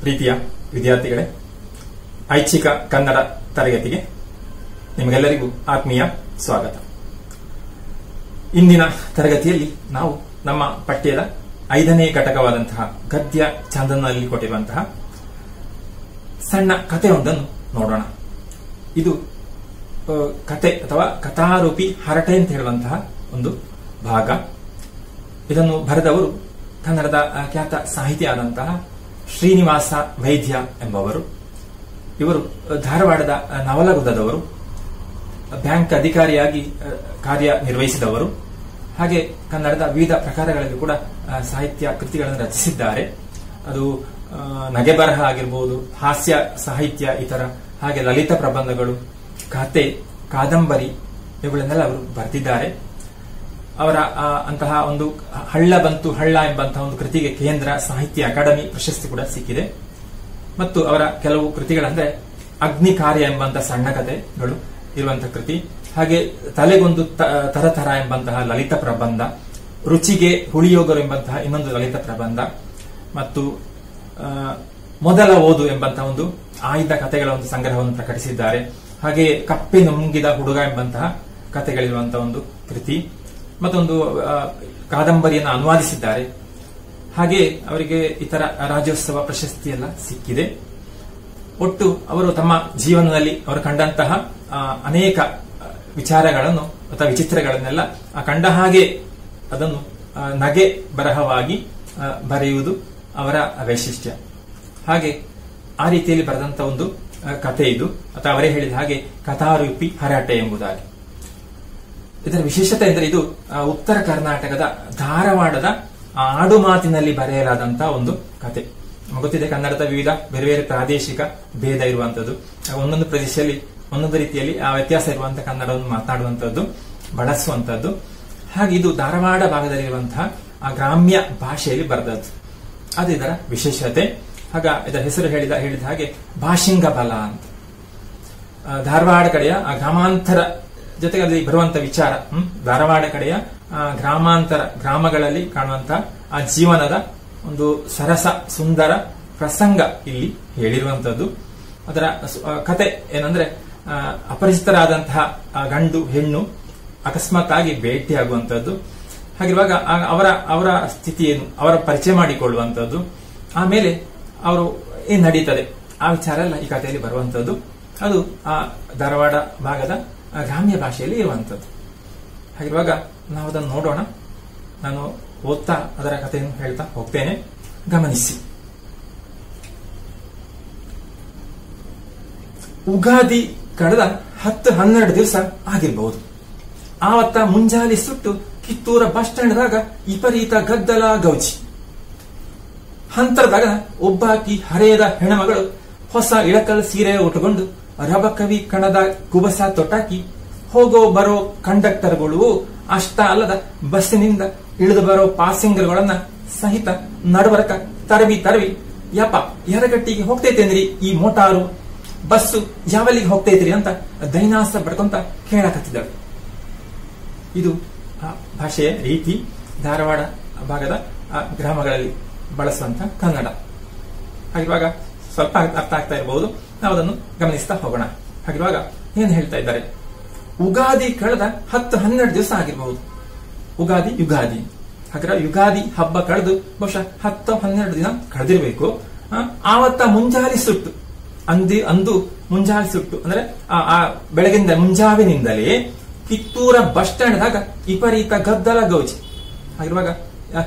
ಪ್ರೀತಿಯ ವಿದ್ಯಾರ್ಥಿಗಳೇ, ಐಚ್ಛಿಕ ಕನ್ನಡ ತರಗತಿಗೆ ನಿಮಗೆಲ್ಲರಿಗೂ ಆತ್ಮೀಯ ಸ್ವಾಗತ. ಇಂದಿನ ತರಗತಿಯಲ್ಲಿ ನಾವು ನಮ್ಮ ಪಠ್ಯದ 5ನೇ ಘಟಕವಾದಂತಹ ಗದ್ಯ ಛಂದನಲ್ಲಿ ಕೊಟ್ಟಿರುವಂತಹ ಸಣ್ಣ ಕಥೆಯೊಂದನ್ನು ನೋಡೋಣ. ಇದು ಕತೆ ಅಥವಾ ಕಥಾರೂಪಿ ಹರಟೆ ಅಂತ ಹೇಳುವಂತಹ ಒಂದು ಭಾಗ. ಇದನ್ನು ಬರೆದವರು ಕನ್ನಡದ ಖ್ಯಾತ ಸಾಹಿತಿ ಆದಂತಹ ಶ್ರೀನಿವಾಸ ವೈದ್ಯ ಎಂಬವರು. ಇವರು ಧಾರವಾಡದ ನವಲಗುಂದದವರು. ಬ್ಯಾಂಕ್ ಅಧಿಕಾರಿಯಾಗಿ ಕಾರ್ಯನಿರ್ವಹಿಸಿದವರು. ಹಾಗೆ ಕನ್ನಡದ ವಿವಿಧ ಪ್ರಕಾರಗಳಲ್ಲಿ ಕೂಡ ಸಾಹಿತ್ಯ ಕೃತಿಗಳನ್ನು ರಚಿಸಿದ್ದಾರೆ. ಅದು ನಗೆ ಬರಹ ಆಗಿರಬಹುದು, ಹಾಸ್ಯ ಸಾಹಿತ್ಯ ಇತರ, ಹಾಗೆ ಲಲಿತ ಪ್ರಬಂಧಗಳು, ಕತೆ, ಕಾದಂಬರಿ ಇವುಗಳನ್ನೆಲ್ಲ ಅವರು ಬರೆದಿದ್ದಾರೆ. ಅವರ ಅಂತಹ ಒಂದು ಹಳ್ಳ ಬಂತು ಹಳ್ಳ ಎಂಬಂತಹ ಒಂದು ಕೃತಿಗೆ ಕೇಂದ್ರ ಸಾಹಿತ್ಯ ಅಕಾಡೆಮಿ ಪ್ರಶಸ್ತಿ ಕೂಡ ಸಿಕ್ಕಿದೆ. ಮತ್ತು ಅವರ ಕೆಲವು ಕೃತಿಗಳಂದ್ರೆ ಅಗ್ನಿ ಕಾರ್ಯ ಎಂಬಂತಹ ಸಣ್ಣ ಕಥೆಗಳು ಇರುವಂತಹ ಕೃತಿ, ಹಾಗೆ ತಲೆಗೊಂದು ತರತರ ಎಂಬಂತಹ ಲಲಿತ ಪ್ರಬಂಧ, ರುಚಿಗೆ ಹುಳಿಯೋಗರು ಎಂಬಂತಹ ಇನ್ನೊಂದು ಲಲಿತ ಪ್ರಬಂಧ, ಮತ್ತು ಮೊದಲ ಓದು ಎಂಬಂತಹ ಒಂದು ಆಯ್ದ ಕಥೆಗಳ ಒಂದು ಸಂಗ್ರಹವನ್ನು ಪ್ರಕಟಿಸಿದ್ದಾರೆ. ಹಾಗೆ ಕಪ್ಪೆ ನುಂಗಿದ ಹುಡುಗ ಎಂಬಂತಹ ಕಥೆಗಳಿರುವಂತಹ ಒಂದು ಕೃತಿ, ಮತ್ತೊಂದು ಕಾದಂಬರಿಯನ್ನು ಅನುವಾದಿಸಿದ್ದಾರೆ. ಹಾಗೆ ಅವರಿಗೆ ಇತರ ರಾಜ್ಯೋತ್ಸವ ಪ್ರಶಸ್ತಿಯೆಲ್ಲ ಸಿಕ್ಕಿದೆ. ಒಟ್ಟು ಅವರು ತಮ್ಮ ಜೀವನದಲ್ಲಿ ಅವರು ಕಂಡಂತಹ ಅನೇಕ ವಿಚಾರಗಳನ್ನು ಅಥವಾ ವಿಚಿತ್ರಗಳನ್ನೆಲ್ಲ ಕಂಡ ಹಾಗೆ ಅದನ್ನು ನಗೆ ಬರಹವಾಗಿ ಬರೆಯುವುದು ಅವರ ವೈಶಿಷ್ಟ್ಯ. ಹಾಗೆ ಆ ರೀತಿಯಲ್ಲಿ ಬರೆದಂತ ಒಂದು ಕಥೆ ಇದು, ಅಥವಾ ಅವರೇ ಹೇಳಿದ ಹಾಗೆ ಕಥಾರೂಪಿ ಹರಟೆ ಎಂಬುದಾಗಿ. ಇದರ ವಿಶೇಷತೆ ಎಂದರೆ ಇದು ಉತ್ತರ ಕರ್ನಾಟಕದ ಧಾರವಾಡದ ಆಡು ಮಾತಿನಲ್ಲಿ ಬರೆಯಲಾದಂತಹ ಒಂದು ಕತೆ. ಗೊತ್ತಿದೆ, ಕನ್ನಡದ ವಿವಿಧ ಬೇರೆ ಬೇರೆ ಪ್ರಾದೇಶಿಕ ಭೇದ ಇರುವಂತದ್ದು, ಒಂದೊಂದು ಪ್ರದೇಶದಲ್ಲಿ ಒಂದೊಂದು ರೀತಿಯಲ್ಲಿ ಆ ವ್ಯತ್ಯಾಸ ಇರುವಂತಹ ಕನ್ನಡವನ್ನು ಮಾತನಾಡುವಂತದ್ದು, ಬಳಸುವಂತದ್ದು. ಹಾಗೆ ಇದು ಧಾರವಾಡ ಭಾಗದಲ್ಲಿರುವಂತಹ ಆ ಗ್ರಾಮ್ಯ ಭಾಷೆಯಲ್ಲಿ ಬರೆದದ್ದು, ಅದು ಇದರ ವಿಶೇಷತೆ. ಹಾಗ ಇದರ ಹೆಸರು ಹೇಳಿದ ಹಾಗೆ ಭಾಷಿಂಗ ಬಲ ಅಂತ. ಧಾರವಾಡ ಕಡೆಯ ಆ ಗ್ರಾಮಾಂತರ ಜೊತೆಗೆ ಅಲ್ಲಿ ಬರುವಂತ ವಿಚಾರ, ಧಾರವಾಡ ಕಡೆಯ ಗ್ರಾಮಾಂತರ ಗ್ರಾಮಗಳಲ್ಲಿ ಕಾಣುವಂತಹ ಆ ಜೀವನದ ಒಂದು ಸರಸ ಸುಂದರ ಪ್ರಸಂಗ ಇಲ್ಲಿ ಹೇಳಿರುವಂತದ್ದು. ಅದರ ಕತೆ ಏನಂದ್ರೆ, ಅಪರಿಚಿತರಾದಂತಹ ಗಂಡು ಹೆಣ್ಣು ಅಕಸ್ಮಾತ್ ಆಗಿ ಭೇಟಿಯಾಗುವಂತದ್ದು. ಹಾಗಿರುವಾಗ ಅವರ ಸ್ಥಿತಿ ಏನು, ಅವರ ಪರಿಚಯ ಮಾಡಿಕೊಳ್ಳುವಂತದ್ದು, ಆಮೇಲೆ ಅವರು ಏನ್ ನಡೀತದೆ ಆ ವಿಚಾರ ಎಲ್ಲ ಈ ಕಥೆಯಲ್ಲಿ ಬರುವಂತದ್ದು. ಅದು ಆ ಧಾರವಾಡ ಭಾಗದ ಗ್ರಾಮ್ಯ ಭಾಷೆಯಲ್ಲಿ ಇರುವಂತದ್ದು. ಹಾಗಿರುವಾಗ ನಾವು ಅದನ್ನು ನೋಡೋಣ. ನಾನು ಓದ್ತಾ ಅದರ ಕಥೆಯನ್ನು ಹೇಳ್ತಾ ಹೋಗ್ತೇನೆ, ಗಮನಿಸಿ. ಉಗಾದಿ ಕಳೆದ 10-12 ದಿವಸ ಆಗಿರಬಹುದು. ಆವತ್ತ ಮುಂಜಾನೆ ಸುಟ್ಟು ಕಿತ್ತೂರ ಬಸ್ ಸ್ಟ್ಯಾಂಡ್ದಾಗ ವಿಪರೀತ ಗದ್ದಲ ಗೌಜಿ. ಹಂತರದಾಗ ಒಬ್ಬಾಕಿ ಹರೆಯದ ಹೆಣ್ಮಗಳು ಹೊಸ ಇಳಕಲ್ ಸೀರೆ ಉಟ್ಟುಕೊಂಡು ರಬಕವಿ ಕಣದ ಕುಬಸ ತೊಟ್ಟಾಕಿ ಹೋಗೋ ಬರೋ ಕಂಡಕ್ಟರ್ಗಳು ಅಷ್ಟ ಅಲ್ಲದ ಬಸ್ಸಿನಿಂದ ಇಳಿದು ಬರೋ ಪಾಸೆಂಜರ್ಗಳನ್ನ ಸಹಿತ ನಡವರ್ಕ ತರವಿ ಯಪ್ಪ ಎರಗಟ್ಟಿಗೆ ಹೋಗ್ತೈತೇನ್ರಿ ಈ ಮೋಟಾರು, ಬಸ್ಸು ಯಾವಲ್ಲಿಗೆ ಹೋಗ್ತೈತ್ರಿ ಅಂತ ದೈನಾಸ ಬಡ್ಕೊಂತ ಕೇಳಕತ್ತಿದ್ದಳು. ಇದು ಆ ಭಾಷೆಯ ರೀತಿ, ಧಾರವಾಡ ಭಾಗದ ಗ್ರಾಮಗಳಲ್ಲಿ ಬಳಸುವಂತ ಕನ್ನಡ. ಹಾಗಿರುವಾಗ ಸ್ವಲ್ಪ ಅರ್ಥ ಆಗ್ತಾ ಇರಬಹುದು, ನಾವು ಅದನ್ನು ಗಮನಿಸ್ತಾ ಹೋಗೋಣ. ಹಾಗಿರುವಾಗ ಏನ್ ಹೇಳ್ತಾ ಇದ್ದಾರೆ, ಉಗಾದಿ ಕಳೆದ 10-12 ದಿವಸ ಆಗಿರಬಹುದು. ಉಗಾದಿ ಯುಗಾದಿ ಹಾಗಾದ್ರೆ ಯುಗಾದಿ ಹಬ್ಬ ಕಳೆದು ಬಹುಶಃ 10-12 ದಿನ ಕಳೆದಿರ್ಬೇಕು. ಆವತ್ತ ಮುಂಜಾಲಿ ಸುಟ್ಟು ಅಂದು ಮುಂಜಾಲಿ ಸುಟ್ಟು ಅಂದ್ರೆ ಆ ಬೆಳಗಿನ ಮುಂಜಾವಿನಿಂದಲೇ ಕಿತ್ತೂರ ಬಸ್ ಸ್ಟ್ಯಾಂಡ್ದಾಗ ವಿಪರೀತ ಗದ್ದಲ ಗೌಜಿ. ಹಾಗಿರುವಾಗ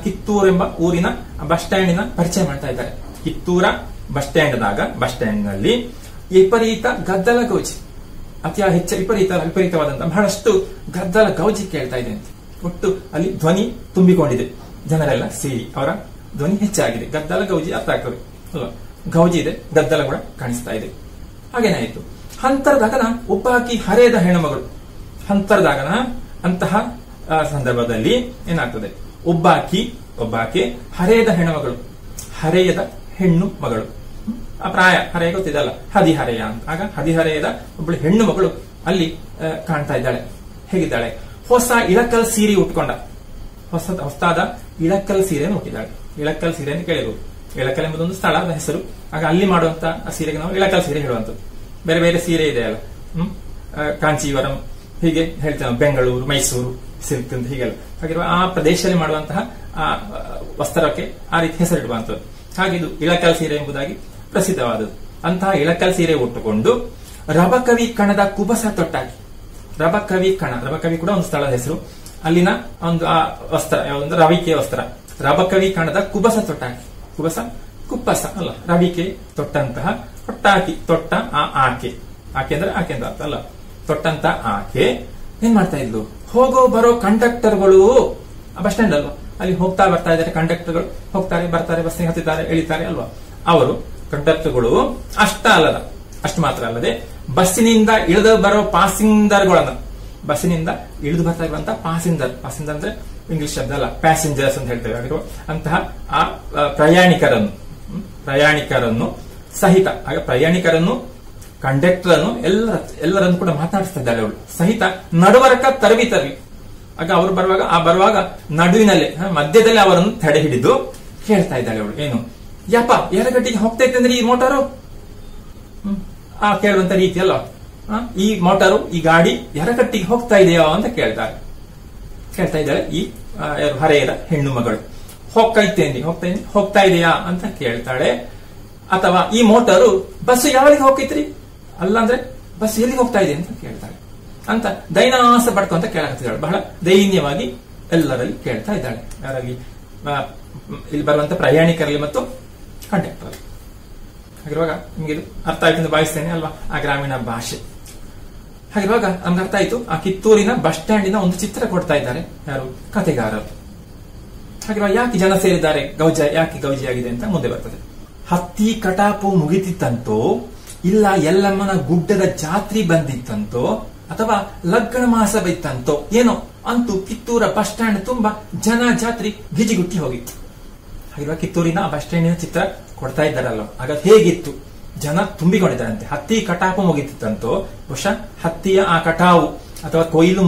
ಕಿತ್ತೂರು ಎಂಬ ಊರಿನ ಬಸ್ ಸ್ಟ್ಯಾಂಡಿನ ಪರಿಚಯ ಮಾಡ್ತಾ ಇದ್ದಾರೆ. ಕಿತ್ತೂರ ಬಸ್ ಸ್ಟ್ಯಾಂಡ್ ನಲ್ಲಿ ವಿಪರೀತ ಗದ್ದಲ ಗೌಜಿ, ಅತಿ ಹೆಚ್ಚು ವಿಪರೀತವಾದಂತಹ ಬಹಳಷ್ಟು ಗದ್ದಲ ಗೌಜಿ ಕೇಳ್ತಾ ಇದೆ ಅಂತ. ಒಟ್ಟು ಅಲ್ಲಿ ಧ್ವನಿ ತುಂಬಿಕೊಂಡಿದೆ, ಜನರೆಲ್ಲ ಸೇರಿ ಅವರ ಧ್ವನಿ ಹೆಚ್ಚಾಗಿದೆ. ಗದ್ದಲ ಗೌಜಿ ಅರ್ಥ ಆಗ್ತದೆ ಅಲ್ವಾ? ಗೌಜಿ ಇದೆ, ಗದ್ದಲ ಕೂಡ ಕಾಣಿಸ್ತಾ ಇದೆ. ಹಾಗೇನಾಯಿತು, ಹಂತರದಾಗನ ಒಬ್ಬಾಕಿ ಹರೆಯದ ಹೆಣ್ಣುಮಗಳು. ಹಂತರದಾಗನ ಅಂತಹ ಸಂದರ್ಭದಲ್ಲಿ ಏನಾಗ್ತದೆ, ಒಬ್ಬಾಕೆ ಹರೆಯದ ಹೆಣ್ಣುಮಗಳು, ಹರೆಯದ ಹೆಣ್ಣು ಮಗಳು. ಪ್ರಾಯ ಹರೆಯ ಗೊತ್ತಿದಲ್ಲ, ಹದಿಹರೆಯ ಅಂತ. ಆಗ ಹದಿಹರೆಯದ ಒಬ್ಬಳು ಹೆಣ್ಣು ಮಗಳು ಅಲ್ಲಿ ಕಾಣ್ತಾ ಇದ್ದಾಳೆ. ಹೇಗಿದ್ದಾಳೆ, ಹೊಸ ಇಳಕಲ್ ಸೀರೆ ಉಟ್ಕೊಂಡ, ಹೊಸದಾದ ಇಳಕಲ್ ಸೀರೆಯನ್ನು ಉಟ್ಟಿದ್ದಾಳೆ. ಇಳಕಲ್ ಸೀರೆಯನ್ನು ಕೇಳಿರುವುದು. ಇಳಕಲ್ ಎಂಬುದೊಂದು ಸ್ಥಳದ ಹೆಸರು. ಆಗ ಅಲ್ಲಿ ಮಾಡುವಂತ ಸೀರೆಗೆ ನಾವು ಇಳಕಲ್ ಸೀರೆ ಹೇಳುವಂಥದ್ದು. ಬೇರೆ ಬೇರೆ ಸೀರೆ ಇದೆ ಅಲ್ಲ, ಕಾಂಚೀವರಂ ಹೀಗೆ ಹೇಳ್ತೇವೆ, ಬೆಂಗಳೂರು, ಮೈಸೂರು ಸಿಲ್ಕ್ ಅಂತ ಹೀಗೆಲ್ಲ. ಹಾಗಿರುವ ಆ ಪ್ರದೇಶದಲ್ಲಿ ಮಾಡುವಂತಹ ಆ ವಸ್ತ್ರಕ್ಕೆ ಆ ರೀತಿ ಹೆಸರಿಡುವಂಥದ್ದು. ಹಾಗಿದು ಇಳಕಲ್ ಸೀರೆ ಎಂಬುದಾಗಿ ಪ್ರಸಿದ್ಧವಾದದ್ದು. ಅಂತಹ ಇಳಕಲ್ ಸೀರೆ ಉಟ್ಟುಕೊಂಡು ರಬಕವಿ ಕಣದ ಕುಬಸ ತೊಟ್ಟಾಕಿ. ರಬಕವಿ ಕೂಡ ಒಂದು ಸ್ಥಳದ ಹೆಸರು. ಅಲ್ಲಿನ ಒಂದು ಆ ವಸ್ತ್ರ ಒಂದು ರವಿಕೆ ವಸ್ತ್ರ. ರಬಕವಿ ಕಣದ ಕುಬಸ ತೊಟ್ಟಾಕಿ. ಕುಬಸ ಕುಪ್ಪಸ ಅಲ್ಲ, ರವಿಕೆ ತೊಟ್ಟಂತಹ ತೊಟ್ಟಾಕಿ. ತೊಟ್ಟ ಆಕೆ ಅಂದ್ರೆ ಆಕೆ ಅಂತ ಅರ್ಥ ಅಲ್ಲ. ತೊಟ್ಟಂತ ಆಕೆ ಏನ್ ಮಾಡ್ತಾ ಇದ್ಲು, ಹೋಗೋ ಬರೋ ಕಂಡಕ್ಟರ್ಗಳು ಬಸ್ ಸ್ಟ್ಯಾಂಡ್ ಅಲ್ವಾ, ಅಲ್ಲಿ ಹೋಗ್ತಾ ಬರ್ತಾ ಇದ್ದಾರೆ ಕಂಡಕ್ಟರ್ಗಳು. ಹೋಗ್ತಾರೆ ಬರ್ತಾರೆ, ಬಸ್ಸಿಗೆ ಹತ್ತಿದ್ದಾರೆ, ಇಳಿತಾರೆ ಅಲ್ವಾ. ಅವರು ಕಂಡಕ್ಟರ್ಗಳು ಅಷ್ಟು ಮಾತ್ರ ಅಲ್ಲದೆ ಬಸ್ಸಿನಿಂದ ಇಳಿದು ಬರೋ ಪಾಸೆಂಜರ್ಗಳನ್ನ, ಬಸ್ಸಿನಿಂದ ಇಳಿದು ಬರ್ತಾ ಇರುವಂತಹ ಪಾಸೆಂಜರ್ ಅಂದ್ರೆ ಇಂಗ್ಲಿಷ್ ಶಬ್ದ ಅಲ್ಲ, ಪ್ಯಾಸೆಂಜರ್ಸ್ ಅಂತ ಹೇಳ್ತೇವೆ. ಆಗಿರುವ ಅಂತಹ ಆ ಪ್ರಯಾಣಿಕರನ್ನು ಸಹಿತ, ಆಗ ಪ್ರಯಾಣಿಕರನ್ನು, ಕಂಡಕ್ಟರ್ ಅನ್ನು ಎಲ್ಲರನ್ನು ಕೂಡ ಮಾತನಾಡಿಸ್ತಾ ಇದ್ದಾಳೆ ಅವಳು ಸಹಿತ. ನಡುವರಕ ತರವಿ ಆಗ ಅವರು ಬರುವಾಗ ನಡುವಿನಲ್ಲೇ ಮಧ್ಯದಲ್ಲಿ ಅವರನ್ನು ತಡೆ ಹಿಡಿದು ಹೇಳ್ತಾ ಇದ್ದಾಳೆ ಅವಳು, ಏನು ಯಪ್ಪ ಎರಗಟ್ಟಿಗೆ ಹೋಗ್ತಾ ಇತ್ತಂದ್ರೆ ಈ ಮೋಟಾರು ಕೇಳುವಂತ ರೀತಿ ಅಲ್ಲ, ಈ ಮೋಟಾರು ಈ ಗಾಡಿ ಎರಗಟ್ಟಿಗೆ ಹೋಗ್ತಾ ಇದೆಯೋ ಅಂತ ಕೇಳ್ತಾ ಇದ್ದಾಳೆ ಈ ಹರೆಯದ ಹೆಣ್ಣು ಮಗಳು. ಹೋಗ್ತಾ ಇದೆಯಾ ಅಂತ ಕೇಳ್ತಾಳೆ. ಅಥವಾ ಈ ಮೋಟಾರು ಬಸ್ ಯಾವಾಗ ಹೋಗ್ತೈತ್ರಿ, ಅಲ್ಲ ಅಂದ್ರೆ ಬಸ್ ಎಲ್ಲಿಗೆ ಹೋಗ್ತಾ ಇದೆ ಅಂತ ಕೇಳ್ತಾಳೆ ಅಂತ ದೈನಾಸ ಪಡ್ಕೊಂತ ಕೇಳಾಕತ್ತಿದ್ದಾಳೆ. ಬಹಳ ದೈನ್ಯವಾಗಿ ಎಲ್ಲರಲ್ಲಿ ಕೇಳ್ತಾ ಇದ್ದಾಳೆ. ಯಾರಲ್ಲಿ, ಇಲ್ಲಿ ಬರುವಂತ ಪ್ರಯಾಣಿಕರಲ್ಲಿ ಮತ್ತು ಕಂಡಕ್ಟರ್. ಹಾಗಿರುವಾಗ ನಿಮ್ಗೆ ಇದು ಅರ್ಥ ಆಯ್ತು ಅಂತ ಭಾವಿಸ್ತೇನೆ ಅಲ್ವಾ, ಆ ಗ್ರಾಮೀಣ ಭಾಷೆ. ಹಾಗಿರುವಾಗ ನಮ್ಗೆ ಅರ್ಥ ಆಯ್ತು, ಆ ಕಿತ್ತೂರಿನ ಬಸ್ ಸ್ಟ್ಯಾಂಡಿನ ಒಂದು ಚಿತ್ರ ಕೊಡ್ತಾ ಇದ್ದಾರೆ ಯಾರು, ಕಥೆಗಾರರು. ಹಾಗಿರುವಾಗ ಯಾಕೆ ಜನ ಸೇರಿದ್ದಾರೆ, ಯಾಕೆ ಗೌಜಿಯಾಗಿದೆ ಅಂತ ಮುಂದೆ ಬರ್ತದೆ. ಹತ್ತಿ ಕಟಾಪು ಮುಗಿತಿತ್ತಂತೋ, ಇಲ್ಲ ಎಲ್ಲಮ್ಮನ ಗುಡ್ಡದ ಜಾತ್ರೆ ಬಂದಿತ್ತಂತೋ, ಅಥವಾ ಲಗ್ನ ಮಾಸ ಬೈತಂತೋ ಏನೋ, ಅಂತೂ ಕಿತ್ತೂರ ಬಸ್ ಸ್ಟ್ಯಾಂಡ್ ತುಂಬಾ ಜನ ಜಾತ್ರೆ ಗಿಜಿಗುಟ್ಟಿ ಹೋಗಿತ್ತು. ಹಾಗಿರುವ ಕಿತ್ತೂರಿನ ಬಸ್ ಸ್ಟ್ಯಾಂಡಿನ ಚಿತ್ರ ಕೊಡ್ತಾ ಇದ್ದಾರಲ್ಲ, ಆಗ ಹೇಗಿತ್ತು, ಜನ ತುಂಬಿಕೊಂಡಿದ್ದಾರಂತೆ. ಹತ್ತಿ ಕಟಾಪು ಮುಗಿತಿತ್ತಂತೋ, ಬಹುಶಃ ಹತ್ತಿಯ ಆ ಕಟಾವು ಅಥವಾ ಕೊಯ್ಲು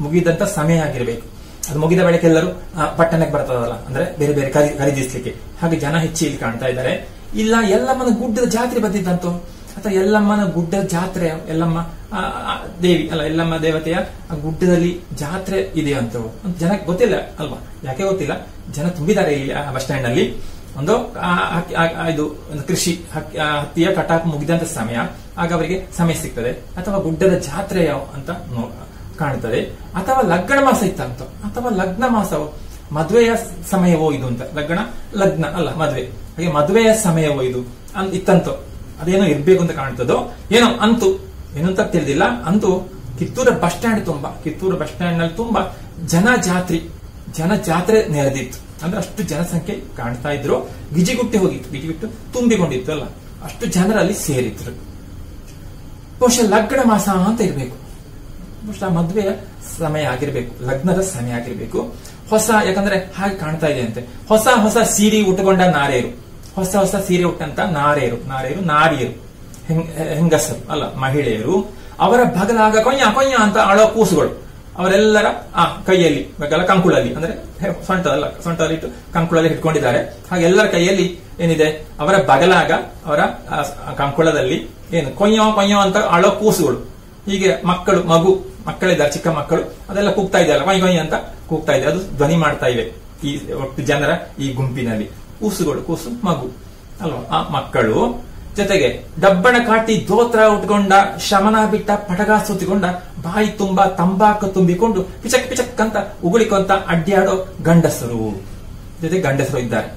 ಮುಗಿದಂತ ಸಮಯ ಆಗಿರಬೇಕು. ಅದು ಮುಗಿದ ಬಳಿಕ ಎಲ್ಲರೂ ಪಟ್ಟಣಕ್ಕೆ ಬರ್ತದಲ್ಲ, ಅಂದ್ರೆ ಬೇರೆ ಬೇರೆ ಖರೀದಿಸ್ಲಿಕ್ಕೆ. ಹಾಗೆ ಜನ ಹೆಚ್ಚಿ ಇಲ್ಲಿ ಕಾಣ್ತಾ ಇದ್ದಾರೆ. ಇಲ್ಲ ಎಲ್ಲಮ್ಮನ ಗುಡ್ಡದ ಜಾತ್ರೆ ಬಂದಿದ್ದಂತೋ, ಅಥವಾ ಎಲ್ಲಮ್ಮನ ಗುಡ್ಡದ ಜಾತ್ರೆ, ಎಲ್ಲಮ್ಮ ದೇವಿ ಅಲ್ಲ, ಎಲ್ಲಮ್ಮ ದೇವತೆಯ ಗುಡ್ಡದಲ್ಲಿ ಜಾತ್ರೆ ಇದೆಯೋ ಅಂತ ಜನಕ್ಕೆ ಗೊತ್ತಿಲ್ಲ ಅಲ್ವಾ. ಯಾಕೆ ಗೊತ್ತಿಲ್ಲ, ಜನ ತುಂಬಿದ್ದಾರೆ ಇಲ್ಲಿ ಬಸ್ ಸ್ಟ್ಯಾಂಡ್ ನಲ್ಲಿ. ಇದು ಕೃಷಿ ಹತ್ತಿಯ ಕಟಾಪು ಮುಗಿದಂತ ಸಮಯ, ಆಗ ಅವರಿಗೆ ಸಮಯ ಸಿಗ್ತದೆ. ಅಥವಾ ಗುಡ್ಡದ ಜಾತ್ರೆ ಅಂತ ಕಾಣುತ್ತದೆ. ಅಥವಾ ಲಗ್ನ ಮಾಸ ಇತ್ತಂತ, ಅಥವಾ ಲಗ್ನ ಮಾಸವೋ ಮದುವೆಯ ಸಮಯವೋ ಇದು ಅಂತ. ಲಗ್ನ ಅಲ್ಲ ಮದುವೆ, ಹಾಗೆ ಮದುವೆಯ ಸಮಯವೋ ಇದು ಇತ್ತಂತೋ, ಅದೇನೋ ಇರ್ಬೇಕು ಅಂತ ಕಾಣ್ತದೋ ಏನೋ. ಅಂತೂ ಏನು ಅಂತ ತಿಳಿದಿಲ್ಲ. ಅಂತೂ ಕಿತ್ತೂರ ಬಸ್ ಸ್ಟ್ಯಾಂಡ್ ನಲ್ಲಿ ತುಂಬಾ ಜನ ಜಾತ್ರೆ ನೆರೆದಿತ್ತು. ಅಂದ್ರೆ ಅಷ್ಟು ಜನಸಂಖ್ಯೆ ಕಾಣ್ತಾ ಇದ್ರು. ಗಿಜಿಗುಟ್ಟು ತುಂಬಿಕೊಂಡಿತ್ತು ಅಲ್ಲ, ಅಷ್ಟು ಜನರಲ್ಲಿ ಸೇರಿದ್ರು. ಬಹುಶಃ ಲಗ್ನ ಮಾಸ ಅಂತ ಇರಬೇಕು, ಬಹುಶಃ ಮದುವೆಯ ಸಮಯ ಆಗಿರ್ಬೇಕು, ಲಗ್ನದ ಸಮಯ ಆಗಿರ್ಬೇಕು. ಯಾಕಂದ್ರೆ ಹಾಗೆ ಕಾಣ್ತಾ ಇದೆ ಅಂತೆ. ಹೊಸ ಸೀರೆ ಉಟ್ಟುಕೊಂಡ ನಾರಿಯರು, ಹೊಸ ಸೀರೆ ಉಟ್ಟಂತ ನಾರಿಯರು, ಹೆಂಗಸರು ಅಲ್ಲ, ಮಹಿಳೆಯರು. ಅವರ ಬಗಲಾಗ ಕೊಯ್ಯ ಅಂತ ಅಳೋ ಕೂಸುಗಳು, ಅವರೆಲ್ಲರ ಕೈಯಲ್ಲಿ ಕಂಕುಳಲ್ಲಿ, ಅಂದ್ರೆ ಸೊಂಟದಲ್ಲಿ ಇಟ್ಟು ಕಂಕುಳಲ್ಲಿ ಇಟ್ಕೊಂಡಿದ್ದಾರೆ. ಹಾಗೆ ಎಲ್ಲರ ಕೈಯಲ್ಲಿ ಏನಿದೆ, ಅವರ ಬಗಲಾಗ, ಅವರ ಕಂಕುಳದಲ್ಲಿ ಏನು ಕೊಯ್ಯೋ ಅಂತ ಅಳೋ ಕೂಸುಗಳು. ಹೀಗೆ ಮಕ್ಕಳಿದ್ದಾರೆ, ಚಿಕ್ಕ ಮಕ್ಕಳು, ಅದೆಲ್ಲ ಕೂಗ್ತಾ ಇದೆಯಲ್ಲ, ಕೊಯ್ ಅಂತ ಕೂಗ್ತಾ ಇದೆ. ಅದು ಧ್ವನಿ ಮಾಡ್ತಾ ಇವೆ. ಈ ಒಟ್ಟು ಜನರ ಈ ಗುಂಪಿನಲ್ಲಿ ಕೂಸು ಮಗು ಅಲ್ವಾ, ಆ ಮಕ್ಕಳು ಜೊತೆಗೆ ಡಬ್ಬಣ ಕಾಟಿ ದೋತ್ರ ಉಟ್ಕೊಂಡ ಶಮನ ಬಿಟ್ಟ ಪಟಗ ಸುತ್ತಿಕೊಂಡ ಬಾಯಿ ತುಂಬಾ ತಂಬಾಕು ತುಂಬಿಕೊಂಡು ಪಿಚಕ್ ಪಿಚಕ್ ಅಂತ ಉಗುಳಿಕೊಂತ ಅಡ್ಡಾಡೋ ಗಂಡಸರು ಜೊತೆ ಗಂಡಸರು ಇದ್ದಾರೆ.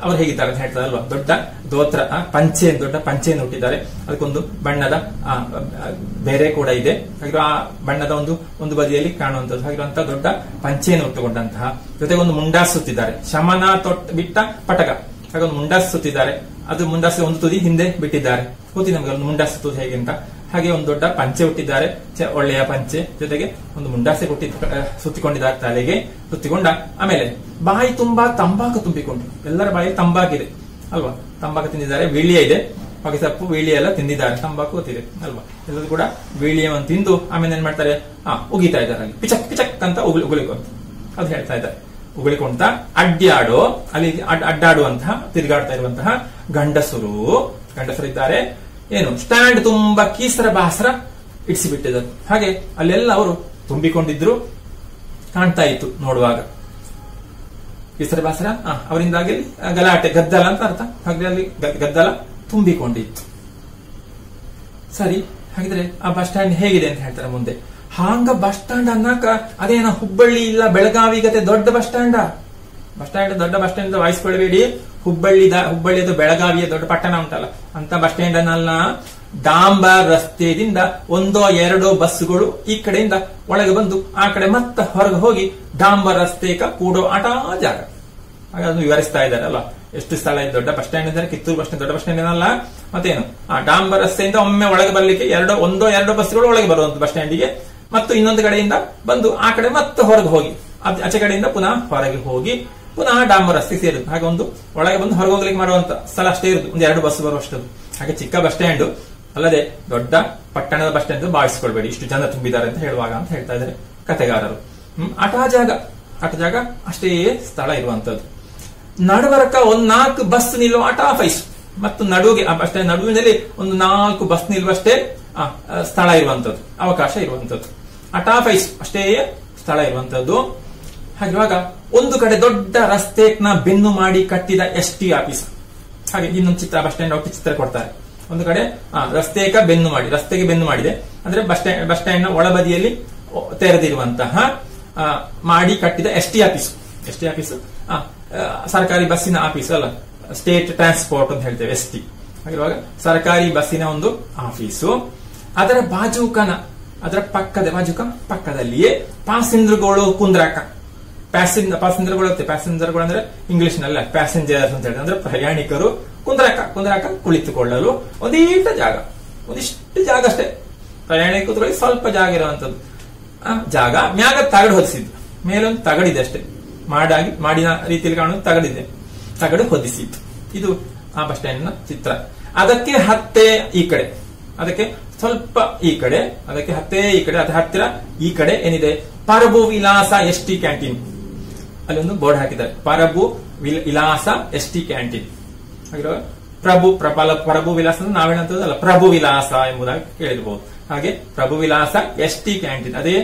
ಅವ್ರು ಹೇಗಿದ್ದಾರೆ ಅಂತ ಹೇಳ್ತಾರೆ ಅಲ್ವಾ, ದೊಡ್ಡ ದೋತ್ರ ದೊಡ್ಡ ಪಂಚೆಯನ್ನು ಹುಟ್ಟಿದ್ದಾರೆ. ಅದಕ್ಕೊಂದು ಬಣ್ಣದ ಬೇರೆ ಕೂಡ ಇದೆ. ಹಾಗೆ ಆ ಬಣ್ಣದ ಒಂದು ಬದಿಯಲ್ಲಿ ಕಾಣುವಂಥದ್ದು ಹಾಗಿರುವಂತಹ ದೊಡ್ಡ ಪಂಚೆಯನ್ನು ಉಟ್ಟುಕೊಂಡಂತಹ, ಜೊತೆಗೆ ಒಂದು ಮುಂಡಾಸು ಸುತ್ತಿದ್ದಾರೆ. ಶಮನ ಬಿಟ್ಟ ಪಟಗ ಹಾಗೆ ಒಂದು ಮುಂಡಾಸು ಸುತ್ತಿದ್ದಾರೆ. ಅದು ಮುಂಡಾಸು ಒಂದು ತುದಿ ಹಿಂದೆ ಬಿಟ್ಟಿದ್ದಾರೆ. ಗೊತ್ತಿ ನಮಗೆ ಒಂದು ಮುಂಡಾಸು ತುದಿ ಹೇಗೆ ಅಂತ. ಹಾಗೆ ಒಂದು ದೊಡ್ಡ ಪಂಚೆ ಹುಟ್ಟಿದ್ದಾರೆ, ಒಳ್ಳೆಯ ಪಂಚೆ, ಜೊತೆಗೆ ಒಂದು ಮುಂಡಾಸೆ ಸುತ್ತಿಕೊಂಡಿದ್ದಾರೆ, ತಲೆಗೆ ಸುತ್ತಿಕೊಂಡ. ಆಮೇಲೆ ಬಾಯಿ ತುಂಬಾ ತಂಬಾಕು ತುಂಬಿಕೊಂಡು, ಎಲ್ಲರ ಬಾಯಿ ತಂಬಾಕಿದೆ ಅಲ್ವಾ, ತಂಬಾಕು ತಿಂದಿದ್ದಾರೆ. ವೀಳ್ಯ ಇದೆ, ಹೊಗೆ ಸೊಪ್ಪು ವೀಳ್ಯ ಎಲ್ಲ ತಿಂದಿದ್ದಾರೆ, ತಂಬಾಕು ಗೊತ್ತಿದೆ ಅಲ್ವಾ. ಎಲ್ಲರೂ ಕೂಡ ವೀಳ್ಯವನ್ನು ತಿಂದು ಆಮೇಲೆ ಏನ್ ಮಾಡ್ತಾರೆ, ಉಗಿತಾ ಇದ್ದಾರೆ ಅಲ್ಲಿ ಪಿಚಕ್ ಪಿಚಕ್ ಅಂತ ಉಗುಳಿಕೊಂತ. ಅದು ಹೇಳ್ತಾ ಇದ್ದಾರೆ, ಉಗುಳಿಕೊಂತ ಅಲ್ಲಿ ಅಡ್ಡಾಡುವಂತಹ ತಿರುಗಾಡ್ತಾ ಇರುವಂತಹ ಗಂಡಸರಿದ್ದಾರೆ. ಏನು ಸ್ಟ್ಯಾಂಡ್ ತುಂಬಾ ಕೀಸರ ಬಾಸರ ಇಡಿಸಿಬಿಟ್ಟಿದರು. ಹಾಗೆ ಅಲ್ಲೆಲ್ಲ ಅವರು ತುಂಬಿಕೊಂಡಿದ್ರು, ಕಾಣ್ತಾ ಇತ್ತು ನೋಡುವಾಗ. ಕೀಸರ ಬಾಸರ ಅವರಿಂದಾಗಿ ಗಲಾಟೆ, ಗದ್ದಲ ಅಂತ ಅರ್ಥ. ಹಾಗೆ ಅಲ್ಲಿ ಗದ್ದಲ ತುಂಬಿಕೊಂಡಿತ್ತು. ಸರಿ, ಹಾಗಿದ್ರೆ ಆ ಬಸ್ ಸ್ಟ್ಯಾಂಡ್ ಹೇಗಿದೆ ಅಂತ ಹೇಳ್ತಾರೆ ಮುಂದೆ. ಹಾಂಗ ಬಸ್ ಸ್ಟ್ಯಾಂಡ್ ಅನ್ನಕ ಅದೇನ ಹುಬ್ಬಳ್ಳಿ ಇಲ್ಲ ಬೆಳಗಾವಿ ಗತೆ ದೊಡ್ಡ ಬಸ್ ಸ್ಟ್ಯಾಂಡ್ ದೊಡ್ಡ ಬಸ್ ಸ್ಟ್ಯಾಂಡ್ ವಾಯಿಸ್ಕೊಳ್ಬೇಡಿ. ಹುಬ್ಬಳ್ಳಿಯದು ಬೆಳಗಾವಿಯ ದೊಡ್ಡ ಪಟ್ಟಣ ಉಂಟಲ್ಲ ಅಂತ ಬಸ್ ಸ್ಟ್ಯಾಂಡ್ ಅನ್ನಲ್ಲ. ಡಾಂಬರ್ ರಸ್ತೆಯಿಂದ 1-2 ಬಸ್ಗಳು ಈ ಕಡೆಯಿಂದ ಒಳಗೆ ಬಂದು ಆ ಕಡೆ ಮತ್ತೆ ಹೊರಗೆ ಹೋಗಿ ಡಾಂಬರ್ ರಸ್ತೆ ಕೂಡೋ ಜಾಗ. ಹಾಗೆ ಅದನ್ನು ವಿವರಿಸ್ತಾ ಇದ್ದಾರೆ ಅಲ್ವಾ, ಎಷ್ಟು ಸ್ಥಳ ಇದೆ. ದೊಡ್ಡ ಬಸ್ ಸ್ಟ್ಯಾಂಡ್ ಇದ್ದಾರೆ, ಕಿತ್ತೂರು ಬಸ್ ಸ್ಟ್ಯಾಂಡ್ ದೊಡ್ಡ ಬಸ್ ಸ್ಟ್ಯಾಂಡ್ ಏನಲ್ಲ. ಮತ್ತೇನು, ಡಾಂಬರ್ ರಸ್ತೆಯಿಂದ ಒಮ್ಮೆ ಒಳಗೆ ಬರ್ಲಿಕ್ಕೆ 1-2 ಬಸ್ಗಳು ಒಳಗೆ ಬರುವಂತ ಬಸ್ ಸ್ಟ್ಯಾಂಡಿಗೆ, ಮತ್ತು ಇನ್ನೊಂದು ಕಡೆಯಿಂದ ಬಂದು ಆ ಕಡೆ ಮತ್ತೆ ಹೊರಗೆ ಹೋಗಿ ಆಚೆ ಕಡೆಯಿಂದ ಪುನಃ ಹೊರಗೆ ಹೋಗಿ ಪುನಃ ಡಾಂಬರ್ ರಸ್ತೆ ಸೇರುದು. ಹಾಗೆ ಒಂದು ಒಳಗೆ ಬಂದು ಹೊರಗೆ ಹೋಗ್ಲಿಕ್ಕೆ ಮಾಡುವಂತ ಸ್ಥಳ ಅಷ್ಟೇ ಇರುದು, 1-2 ಬಸ್ ಬರುವಷ್ಟು. ಹಾಗೆ ಚಿಕ್ಕ ಬಸ್ ಸ್ಟ್ಯಾಂಡ್ ಅಲ್ಲದೆ ದೊಡ್ಡ ಪಟ್ಟಣದ ಬಸ್ ಸ್ಟ್ಯಾಂಡ್ ಭಾವಿಸ್ಕೊಳ್ಬೇಡಿ, ಇಷ್ಟು ಜನ ತುಂಬಿದ್ದಾರೆ ಅಂತ ಹೇಳುವಾಗ ಅಂತ ಹೇಳ್ತಾ ಇದ್ದಾರೆ ಕಥೆಗಾರರು. ಆಟ ಜಾಗ ಅಷ್ಟೇ ಸ್ಥಳ ಇರುವಂತದ್ದು. ನಡುವರಕ 4 ಬಸ್ ನಿಲ್ಲುವ ಆಫೀಸ್ ಮತ್ತು ನಡುವಿಗೆ ಆ ಬಸ್ ಸ್ಟ್ಯಾಂಡ್ ನಡುವಿನಲ್ಲಿ 4 ಬಸ್ ನಿಲ್ಲುವಷ್ಟೇ ಸ್ಥಳ ಇರುವಂತದ್ದು, ಅವಕಾಶ ಇರುವಂತದ್ದು. ಆಫೀಸ್ ಅಷ್ಟೇ ಸ್ಥಳ ಇರುವಂತದ್ದು. ಹಾಗಿರುವಾಗ ಒಂದು ಕಡೆ ದೊಡ್ಡ ರಸ್ತೆನ ಬೆನ್ನು ಮಾಡಿ ಕಟ್ಟಿದ ST ಆಫೀಸ್. ಹಾಗೆ ಇನ್ನೊಂದು ಚಿತ್ರ, ಬಸ್ ಸ್ಟ್ಯಾಂಡ್ ಒಟ್ಟು ಚಿತ್ರ ಕೊಡ್ತಾರೆ. ಒಂದು ಕಡೆ ರಸ್ತೆಗೆ ಬೆನ್ನು ಮಾಡಿದೆ ಅಂದ್ರೆ ಬಸ್ ಸ್ಟ್ಯಾಂಡ್ ನ ಒಳಬದಿಯಲ್ಲಿ ತೆರೆದಿರುವಂತಹ ಮಾಡಿ ಕಟ್ಟಿದ ST ಆಫೀಸ್. ಸರ್ಕಾರಿ ಬಸ್ಸಿನ ಆಫೀಸ್ ಅಲ್ಲ, ಸ್ಟೇಟ್ ಟ್ರಾನ್ಸ್ಪೋರ್ಟ್ ಅಂತ ಹೇಳ್ತೇವೆ ST. ಹಾಗಿರುವಾಗ ಸರ್ಕಾರಿ ಬಸ್ಸಿನ ಒಂದು ಆಫೀಸು. ಅದರ ಪಕ್ಕದಲ್ಲಿಯೇ ಪ್ಯಾಸೆಂಜರ್ಗಳು ಕುಂದ್ರಾಕ. ಪ್ಯಾಸೆಂಜರ್ಗಳು ಅಂದ್ರೆ ಇಂಗ್ಲಿಷ್ ನಲ್ಲಿ ಪ್ಯಾಸೆಂಜರ್ಸ್ ಅಂತ ಹೇಳ್ತಾರೆ, ಅಂದ್ರೆ ಪ್ರಯಾಣಿಕರು ಕುಂದ್ರಾಕ ಕುಳಿತುಕೊಳ್ಳಲು ಒಂದಿಷ್ಟು ಜಾಗ ಅಷ್ಟೇ. ಪ್ರಯಾಣಿಕ ಕೂತ್ಕೊಳ್ಳಿ ಸ್ವಲ್ಪ ಜಾಗ ಇರುವಂತದ್ದು ಜಾಗ. ಮ್ಯಾಗ ತಗಡು ಹೊದಿಸಿದ್ದು, ಮೇಲೊಂದು ತಗಡಿದೆ ಅಷ್ಟೇ, ಮಾಡಿನ ರೀತಿಯಲ್ಲಿ ಕಾಣುವುದು ತಗಡು ಹೊದಿಸಿದ್ದು. ಇದು ಆ ಬಸ್ ಸ್ಟ್ಯಾಂಡ್ ನ ಚಿತ್ರ. ಅದಕ್ಕೆ ಹತ್ತೆ ಈ ಕಡೆ, ಅದಕ್ಕೆ ಸ್ವಲ್ಪ ಈ ಕಡೆ, ಅದಕ್ಕೆ ಹತ್ತೇ ಈ ಕಡೆ, ಅದ ಹತ್ತಿರ ಈ ಕಡೆ ಏನಿದೆ, ಪ್ರಭು ವಿಲಾಸ ST ಕ್ಯಾಂಟೀನ್. ಅಲ್ಲಿ ಒಂದು ಬೋರ್ಡ್ ಹಾಕಿದ್ದಾರೆ, ಪ್ರಭು ವಿಲಾಸ ST ಕ್ಯಾಂಟೀನ್. ಹಾಗಿರೋ ಪ್ರಭು ವಿಲಾಸ ನಾವೇನಂತದಲ್ಲ, ಪ್ರಭು ವಿಲಾಸ ಎಂಬುದಾಗಿ ಕೇಳಿರಬಹುದು. ಹಾಗೆ ಪ್ರಭು ವಿಲಾಸ ST ಕ್ಯಾಂಟೀನ್, ಅದೇ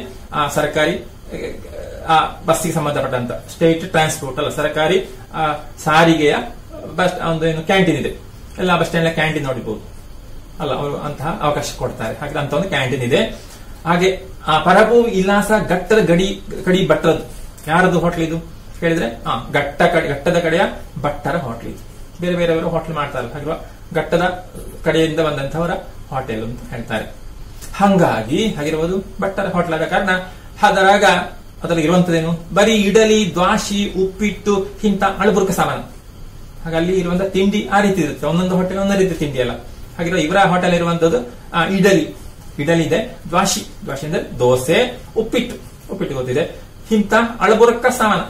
ಸರ್ಕಾರಿ ಬಸ್ಸಿಗೆ ಸಂಬಂಧಪಟ್ಟಂತ ಸ್ಟೇಟ್ ಟ್ರಾನ್ಸ್ಪೋರ್ಟ್ ಅಲ್ಲ, ಸರ್ಕಾರಿ ಸಾರಿಗೆಯ ಬಸ್ ಒಂದು ಏನು ಕ್ಯಾಂಟೀನ್ ಇದೆ. ಎಲ್ಲ ಬಸ್ ಸ್ಟ್ಯಾಂಡ್ ಕ್ಯಾಂಟೀನ್ ನೋಡಿಬಹುದು ಅಲ್ಲ, ಅವರು ಅಂತಹ ಅವಕಾಶ ಕೊಡ್ತಾರೆ. ಹಾಗೆ ಅಂತ ಒಂದು ಕ್ಯಾಂಟೀನ್ ಇದೆ. ಹಾಗೆ ಆ ಪ್ರಭು ವಿಲಾಸ ಘಟ್ಟದ ಕಡಿ ಭಟ್ಟರದು. ಯಾರದು ಹೋಟ್ಲ್ ಇದು ಕೇಳಿದ್ರೆ ಘಟ್ಟದ ಕಡೆಯ ಭಟ್ಟರ ಹೋಟ್ಲ್ ಇದು. ಬೇರೆಯವರು ಹೋಟ್ಲ್ ಮಾಡ್ತಾರೆ, ಹಾಗೆ ಘಟ್ಟದ ಕಡೆಯಿಂದ ಬಂದಂತವರ ಹೋಟೆಲ್ ಅಂತ ಹೇಳ್ತಾರೆ. ಹಾಗಿರುವುದು ಭಟ್ಟರ ಹೋಟ್ಲ್ ಆದ ಕಾರಣ ಅದರಲ್ಲಿ ಇರುವಂತದೇನು, ಬರೀ ಇಡಲಿ, ದ್ವಾಶಿ, ಉಪ್ಪಿಟ್ಟು ಇಂತ ಅಳಬುರ್ಕ ಸಾಮಾನು. ಹಾಗೆ ಅಲ್ಲಿ ಇರುವಂತಹ ತಿಂಡಿ ಆ ರೀತಿ ಇರುತ್ತೆ. ಒಂದೊಂದು ಹೋಟೆಲ್ ಒಂದೊಂದು ರೀತಿ ತಿಂಡಿ ಅಲ್ಲ. ಹಾಗಿರೋ ಇವರ ಹೋಟೆಲ್ ಇರುವಂತದ್ದು ಇಡಲಿ ಇದೆ, ದ್ವಾಶಿ ಅಂದ್ರೆ ದೋಸೆ, ಉಪ್ಪಿಟ್ಟು ಗೊತ್ತಿದೆ, ಇಂತ ಅಳಬುರ್ಕ ಸಾಮಾನ.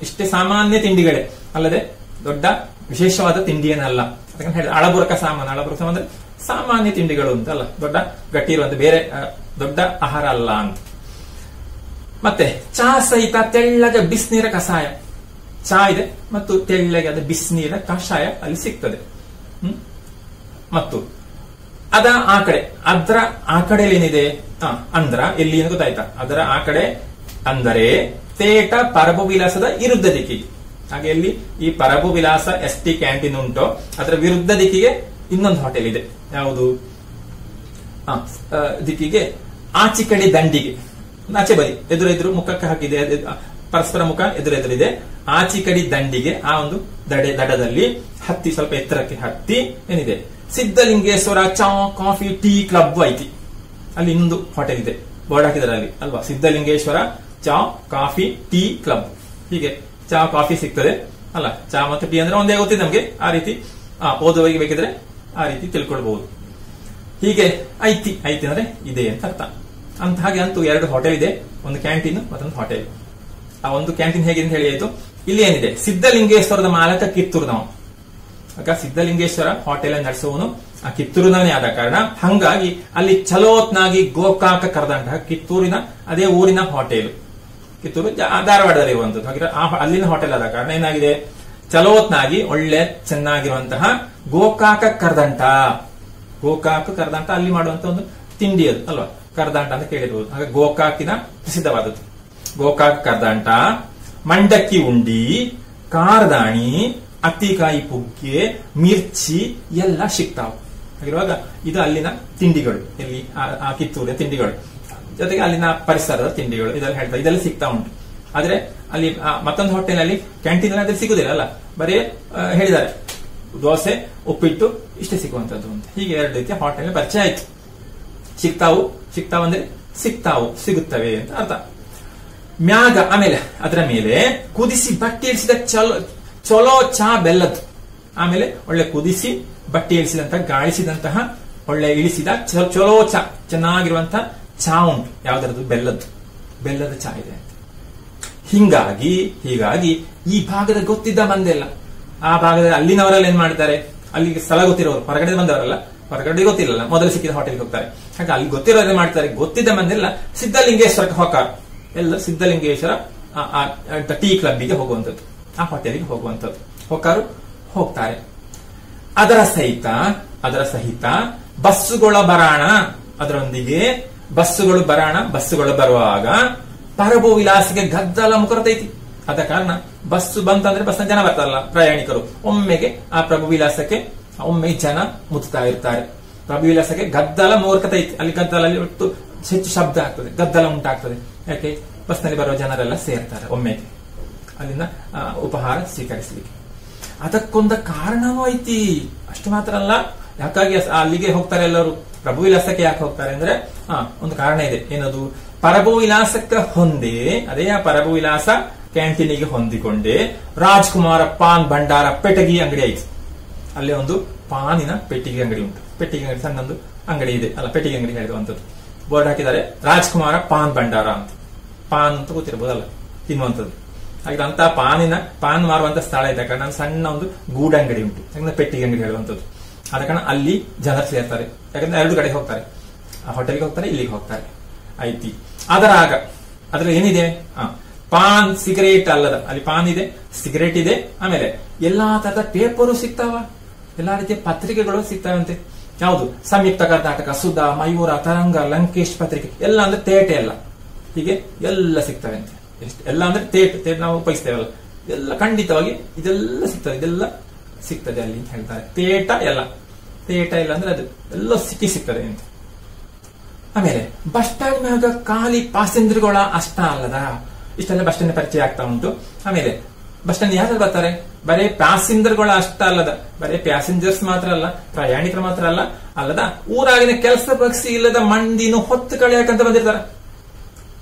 ಇಷ್ಟೇ ಸಾಮಾನ್ಯ ತಿಂಡಿಗಳೇ, ಅಲ್ಲದೆ ದೊಡ್ಡ ವಿಶೇಷವಾದ ತಿಂಡಿ ಏನಲ್ಲ. ಅದಕ್ಕೆ ಹೇಳಿದ್ರೆ ಅಳಬುರ್ಕ ಸಾಮಾನು ಅಂದ್ರೆ ಸಾಮಾನ್ಯ ತಿಂಡಿಗಳು ಅಂತ ಅಲ್ಲ, ದೊಡ್ಡ ಗಟ್ಟಿ ಇರುವಂತ ಬೇರೆ ದೊಡ್ಡ ಆಹಾರ ಅಲ್ಲ ಅಂತ. ಮತ್ತೆ ಚಾ ಸಹಿತ ತೆಳ್ಳಗೆ ಬಿಸಿನೀರ ಕಷಾಯ. ಚಾ ಇದೆ ಮತ್ತು ತೆಳ್ಳಗೆ ಅದು ಬಿಸಿನೀರ ಕಷಾಯ ಅಲ್ಲಿ ಸಿಗ್ತದೆ. ಮತ್ತು ಅದರ ಆ ಕಡೆ ಏನಿದೆ ಅಂದ್ರ ಎಲ್ಲಿ ಗೊತ್ತಾಯ್ತಾ, ಅದರ ಆ ಕಡೆ ಅಂದರೆ ತೇಟ ಪರಭು ವಿಲಾಸದ ವಿರುದ್ಧ ದಿಕ್ಕಿಗೆ. ಹಾಗೆ ಇಲ್ಲಿ ಈ ಪರಭು ವಿಲಾಸ ST ಕ್ಯಾಂಟೀನ್ ಉಂಟು, ಅದರ ವಿರುದ್ಧ ದಿಕ್ಕಿಗೆ ಇನ್ನೊಂದು ಹೋಟೆಲ್ ಇದೆ. ಯಾವುದು? ದಿಕ್ಕಿಗೆ ಆಚೆ ಕಡೆ ದಂಡಿಗೆ, ಆಚೆ ಬದಿ ಎದುರೆದುರು ಮುಖಕ್ಕೆ ಹಾಕಿದೆ, ಪರಸ್ಪರ ಮುಖ ಎದುರೆದುರಿದೆ. ಆಚೆ ಕಡೆ ದಂಡಿಗೆ ಆ ಒಂದು ದಡದಲ್ಲಿ ಹತ್ತಿ, ಸ್ವಲ್ಪ ಎತ್ತರಕ್ಕೆ ಹತ್ತಿ ಏನಿದೆ, ಸಿದ್ಧಲಿಂಗೇಶ್ವರ ಚಾ ಕಾಫಿ ಟೀ ಕ್ಲಬ್ ಐತಿ. ಅಲ್ಲಿ ಇನ್ನೊಂದು ಹೋಟೆಲ್ ಇದೆ, ಬೋರ್ಡ್ ಹಾಕಿದಾರೆ ಅಲ್ಲಿ ಅಲ್ವಾ, ಸಿದ್ಧಲಿಂಗೇಶ್ವರ ಚಾ ಕಾಫಿ ಟೀ ಕ್ಲಬ್. ಹೀಗೆ ಚಾ ಕಾಫಿ ಸಿಗ್ತದೆ ಅಲ್ಲ, ಚಾ ಮತ್ತು ಟೀ ಅಂದ್ರೆ ಒಂದೇ ಗೊತ್ತಿದೆ ನಮ್ಗೆ. ಆ ರೀತಿ ಓದುವರಿಗೆ ಬೇಕಿದ್ರೆ ಆ ರೀತಿ ತಿಳ್ಕೊಳ್ಬಹುದು. ಹೀಗೆ ಐತಿ ಅಂದ್ರೆ ಇದೆ ಅಂತ ಅರ್ಥ. ಅಂತ ಹಾಗೆ ಅಂತೂ 2 ಹೋಟೆಲ್ ಇದೆ, ಒಂದು ಕ್ಯಾಂಟೀನ್ ಮತ್ತೊಂದು ಹೋಟೆಲ್. ಆ ಒಂದು ಕ್ಯಾಂಟೀನ್ ಹೇಗೆ ಅಂತ ಹೇಳಿ ಆಯ್ತು. ಇಲ್ಲಿ ಏನಿದೆ, ಸಿದ್ಧಲಿಂಗೇಶ್ವರದ ಮಾಲಕ ಕಿತ್ತೂರಿನವ. ಆಗ ಸಿದ್ಧಲಿಂಗೇಶ್ವರ ಹೋಟೆಲ್ ನಡೆಸುವವನು ಆ ಕಿತ್ತೂರಿನವನೇ ಆದ ಕಾರಣ ಹಂಗಾಗಿ ಅಲ್ಲಿ ಚಲೋತ್ನಾಗಿ ಗೋಕಾಕ ಕರೆದಂತಹ ಕಿತ್ತೂರಿನ ಅದೇ ಊರಿನ ಹೋಟೆಲ್. ಕಿತ್ತೂರು ಧಾರವಾಡದಲ್ಲಿ ಇರುವಂತದ್ದು. ಹಾಗೆ ಅಲ್ಲಿನ ಹೋಟೆಲ್ ಆದ ಕಾರಣ ಏನಾಗಿದೆ, ಚಲೋತ್ನಾಗಿ ಒಳ್ಳೆ ಚೆನ್ನಾಗಿರುವಂತಹ ಗೋಕಾಕ ಕರ್ದಂಟ. ಗೋಕಾಕ ಕರ್ದಂಟ ಅಲ್ಲಿ ಮಾಡುವಂತ ಒಂದು ತಿಂಡಿ ಅದು ಅಲ್ವಾ, ಕರ್ದಂಟ ಅಂತ ಕೇಳಿರ್ಬೋದು. ಹಾಗೆ ಗೋಕಾಕಿನ ಪ್ರಸಿದ್ಧವಾದದ್ದು ಗೋಕಾಕ ಕರ್ದಂಟ, ಮಂಡಕ್ಕಿ ಉಂಡಿ, ಕಾರ್ದಾಣಿ, ಅತ್ತಿಕಾಯಿ ಪುಗ್ಗೆ, ಮಿರ್ಚಿ ಎಲ್ಲ ಸಿಗ್ತಾವ. ಹಾಗಿರುವಾಗ ಇದು ಅಲ್ಲಿನ ತಿಂಡಿಗಳು, ಇಲ್ಲಿ ಆ ಕಿತ್ತೂರಿನ ತಿಂಡಿಗಳು, ಜೊತೆಗೆ ಅಲ್ಲಿನ ಪರಿಸರದ ತಿಂಡಿಗಳು ಇದೆಲ್ಲ ಹೇಳ್ತಾರೆ, ಇದೆಲ್ಲ ಸಿಗ್ತಾ ಉಂಟು. ಆದ್ರೆ ಅಲ್ಲಿ ಮತ್ತೊಂದು ಹೋಟೆಲ್ ಅಲ್ಲಿ ಕ್ಯಾಂಟೀನ್ ಅಲ್ಲಿ ಸಿಗುದಿಲ್ಲ ಅಲ್ಲ, ಬರೀ ಹೇಳಿದ್ದಾರೆ ದೋಸೆ ಉಪ್ಪಿಟ್ಟು ಇಷ್ಟೇ ಸಿಗುವಂತದ್ದು ಅಂತ. ಹೀಗೆ 2 ರೀತಿಯ ಹೋಟೆಲ್ ಪರಿಚಯ ಆಯ್ತು. ಸಿಗ್ತಾವಂದ್ರೆ ಸಿಗುತ್ತವೆ ಅಂತ ಅರ್ಥ. ಮ್ಯಾಗ ಆಮೇಲೆ ಅದರ ಮೇಲೆ ಕುದಿಸಿ ಬಟ್ಟೆ ಇಳಿಸಿದ ಚಲೋ ಚಾ ಬೆಲ್ಲದ್ದು. ಆಮೇಲೆ ಒಳ್ಳೆ ಕುದಿಸಿ ಬಟ್ಟೆ ಇಳಿಸಿದಂತಹ ಗಾಳಿಸಿದಂತಹ ಒಳ್ಳೆ ಇಳಿಸಿದ ಚಲೋ ಚಾ, ಚೆನ್ನಾಗಿರುವಂತಹ ಚಾ ಉಂಟು. ಯಾವ್ದರದ್ದು? ಬೆಲ್ಲದ ಚಾ ಇದೆ ಅಂತ. ಹೀಗಾಗಿ ಈ ಭಾಗದ ಗೊತ್ತಿದ್ದ ಮಂದೆಲ್ಲ ಆ ಭಾಗದ ಅಲ್ಲಿನವರೆಲ್ಲ ಏನ್ ಮಾಡ್ತಾರೆ, ಅಲ್ಲಿಗೆ ಸ್ಥಳ ಗೊತ್ತಿರೋರು, ಹೊರಗಡೆ ಬಂದವರಲ್ಲ, ಹೊರಗಡೆ ಗೊತ್ತಿರಲ್ಲ, ಮೊದಲು ಸಿಕ್ಕಿದ ಹೋಟೆಲ್ಗೆ ಹೋಗ್ತಾರೆ. ಹಾಗೆ ಅಲ್ಲಿ ಗೊತ್ತಿರೋದೇ ಮಾಡ್ತಾರೆ. ಗೊತ್ತಿದ್ದ ಮಂದೆಲ್ಲ ಸಿದ್ಧಲಿಂಗೇಶ್ವರಕ್ಕೆ ಹೋಗಾರ, ಎಲ್ಲ ಸಿದ್ಧಲಿಂಗೇಶ್ವರ ಟೀ ಕ್ಲಬ್ಗೆ ಹೋಗುವಂಥದ್ದು, ಆ ಹೋಟೆಲ್ಗೆ ಹೋಗುವಂಥದ್ದು ಹೋಗ್ತಾರೆ. ಅದರ ಸಹಿತ ಬಸ್ಸುಗಳ ಬರಾಣ, ಅದರೊಂದಿಗೆ ಬಸ್ಸುಗಳು ಬರುವಾಗ ಪರಭು ವಿಲಾಸಿಗೆ ಗದ್ದಲ ಮುಖರತೈತಿ. ಆದ ಕಾರಣ ಬಸ್ಸು ಬಂತಂದ್ರೆ ಬಸ್ನ ಜನ ಬರ್ತಾರಲ್ಲ ಪ್ರಯಾಣಿಕರು, ಒಮ್ಮೆಗೆ ಆ ಪ್ರಭು ವಿಲಾಸಕ್ಕೆ ಒಮ್ಮೆಗೆ ಜನ ಮುತ್ತಾ ಇರ್ತಾರೆ. ಪ್ರಭು ವಿಲಾಸಕ್ಕೆ ಗದ್ದಲ ಮೂರ್ಖತೈತಿ. ಅಲ್ಲಿ ಗದ್ದಲಲ್ಲಿ ಒಟ್ಟು ಹೆಚ್ಚು ಶಬ್ದ ಆಗ್ತದೆ, ಗದ್ದಲ ಉಂಟಾಗ್ತದೆ. ಯಾಕೆ? ಬಸ್ನಲ್ಲಿ ಬರುವ ಜನರೆಲ್ಲ ಸೇರ್ತಾರೆ ಒಮ್ಮೆಗೆ ಅಲ್ಲಿಂದ ಉಪಹಾರ ಸ್ವೀಕರಿಸಲಿಕ್ಕೆ. ಅದಕ್ಕೊಂದ ಕಾರಣವೂ ಐತಿ. ಅಷ್ಟು ಮಾತ್ರ ಅಲ್ಲ, ಯಾಕಾಗಿ ಅಲ್ಲಿಗೆ ಹೋಗ್ತಾರೆ ಎಲ್ಲರೂ, ಪ್ರಭು ವಿಲಾಸಕ್ಕೆ ಯಾಕೆ ಹೋಗ್ತಾರೆ ಅಂದ್ರೆ ಒಂದು ಕಾರಣ ಇದೆ. ಏನದು? ಪರಭು ವಿಲಾಸಕ್ಕೆ ಹೊಂದೇ, ಅದೇ ಆ ಪರಭು ವಿಲಾಸ ಕ್ಯಾಂಟೀನಿಗೆ ಹೊಂದಿಕೊಂಡೆ ರಾಜ್ಕುಮಾರ ಪಾನ್ ಭಂಡಾರ ಪೆಟಗಿ ಅಂಗಡಿ ಐತಿ. ಅಲ್ಲಿ ಒಂದು ಪಾನಿನ ಪೆಟ್ಟಿಗೆ ಅಂಗಡಿ ಉಂಟು. ಪೆಟ್ಟಿಗೆ ಅಂಗಡಿ ಸಣ್ಣೊಂದು ಅಂಗಡಿ ಇದೆ ಅಲ್ಲ, ಪೆಟ್ಟಿಗೆ ಅಂಗಡಿ ಹೇಳುವಂಥದ್ದು. ಬೋರ್ಡ್ ಹಾಕಿದ್ದಾರೆ ರಾಜ್ಕುಮಾರ ಪಾನ್ ಭಂಡಾರ ಅಂತ. ಪಾನ್ ಅಂತ ಗೊತ್ತಿರಬಹುದಲ್ಲ, ತಿನ್ನುವಂಥದ್ದು. ಹಾಗೆ ಅಂತ ಪಾನ್ ಮಾರುವಂತ ಸ್ಥಳ ಇದ್ದ ಕಾರಣ ಸಣ್ಣ ಒಂದು ಗೂಡಂಗಡಿ ಉಂಟು, ಯಾಕಂದ್ರೆ ಪೆಟ್ಟಿಗೆ ಅಂಗಡಿ ಹೇಳುವಂಥದ್ದು. ಆದ ಕಾರಣ ಅಲ್ಲಿ ಜನರು ಸೇರ್ತಾರೆ. ಯಾಕಂದ್ರೆ 2 ಕಡೆ ಹೋಗ್ತಾರೆ, ಆ ಹೋಟೆಲ್ಗೆ ಹೋಗ್ತಾರೆ, ಇಲ್ಲಿಗೆ ಹೋಗ್ತಾರೆ. ಐತಿ. ಅದ್ರಲ್ಲಿ ಏನಿದೆ? ಪಾನ್ ಸಿಗರೇಟ್ ಅಲ್ಲದ, ಅಲ್ಲಿ ಪಾನ್ ಇದೆ, ಸಿಗರೇಟ್ ಇದೆ, ಆಮೇಲೆ ಎಲ್ಲಾ ತರದ ಪೇಪರು ಸಿಗ್ತಾವ, ಎಲ್ಲಾ ರೀತಿಯ ಪತ್ರಿಕೆಗಳು ಸಿಗ್ತಾವಂತೆ. ಯಾವುದು? ಸಂಯುಕ್ತ ಕರ್ನಾಟಕ, ಸುಧಾ, ಮಯೂರ, ತರಂಗ, ಲಂಕೇಶ್ ಪತ್ರಿಕೆ ಎಲ್ಲ ಅಂದ್ರೆ ತೇಟೆ ಎಲ್ಲ, ಹೀಗೆ ಎಲ್ಲ ಸಿಗ್ತವೆ ಅಂತೆ. ಎಲ್ಲ ಅಂದ್ರೆ ತೇಟ್ ನಾವು ಉಪಯೋಗಿಸ್ತೇವಲ್ಲ, ಎಲ್ಲ ಖಂಡಿತವಾಗಿ ಇದೆಲ್ಲ ಸಿಗ್ತದೆ ಅಲ್ಲಿ ಅಂತ ಹೇಳ್ತಾರೆ. ತೇಟ ಇಲ್ಲ ಅಂದ್ರೆ ಅದು ಎಲ್ಲ ಸಿಗ್ತದೆ ಅಂತ. ಆಮೇಲೆ ಬಸ್ ಸ್ಟ್ಯಾಂಡ್ ಮ್ಯಾಗ ಖಾಲಿ ಪ್ಯಾಸೆಂಜರ್ಗಳ ಅಷ್ಟ ಅಲ್ಲದ, ಇಷ್ಟೆಲ್ಲ ಬಸ್ ಸ್ಟ್ಯಾಂಡ್ ಪರಿಚಯ ಆಗ್ತಾ ಉಂಟು. ಆಮೇಲೆ ಬಸ್ ಸ್ಟ್ಯಾಂಡ್ ಯಾರು ಬರ್ತಾರೆ? ಬರೇ ಪ್ಯಾಸೆಂಜರ್ಗಳ ಅಷ್ಟ ಅಲ್ಲದ, ಬರೇ ಪ್ಯಾಸೆಂಜರ್ಸ್ ಮಾತ್ರ ಅಲ್ಲ, ಪ್ರಯಾಣಿಕರು ಮಾತ್ರ ಅಲ್ಲದ ಊರಾಗಿನ ಕೆಲಸ ಬಗ್ಸಿ ಇಲ್ಲದ ಮಂದಿನೂ ಹೊತ್ತು ಕಳೆಯಕಂತ ಬಂದಿರ್ತಾರೆ.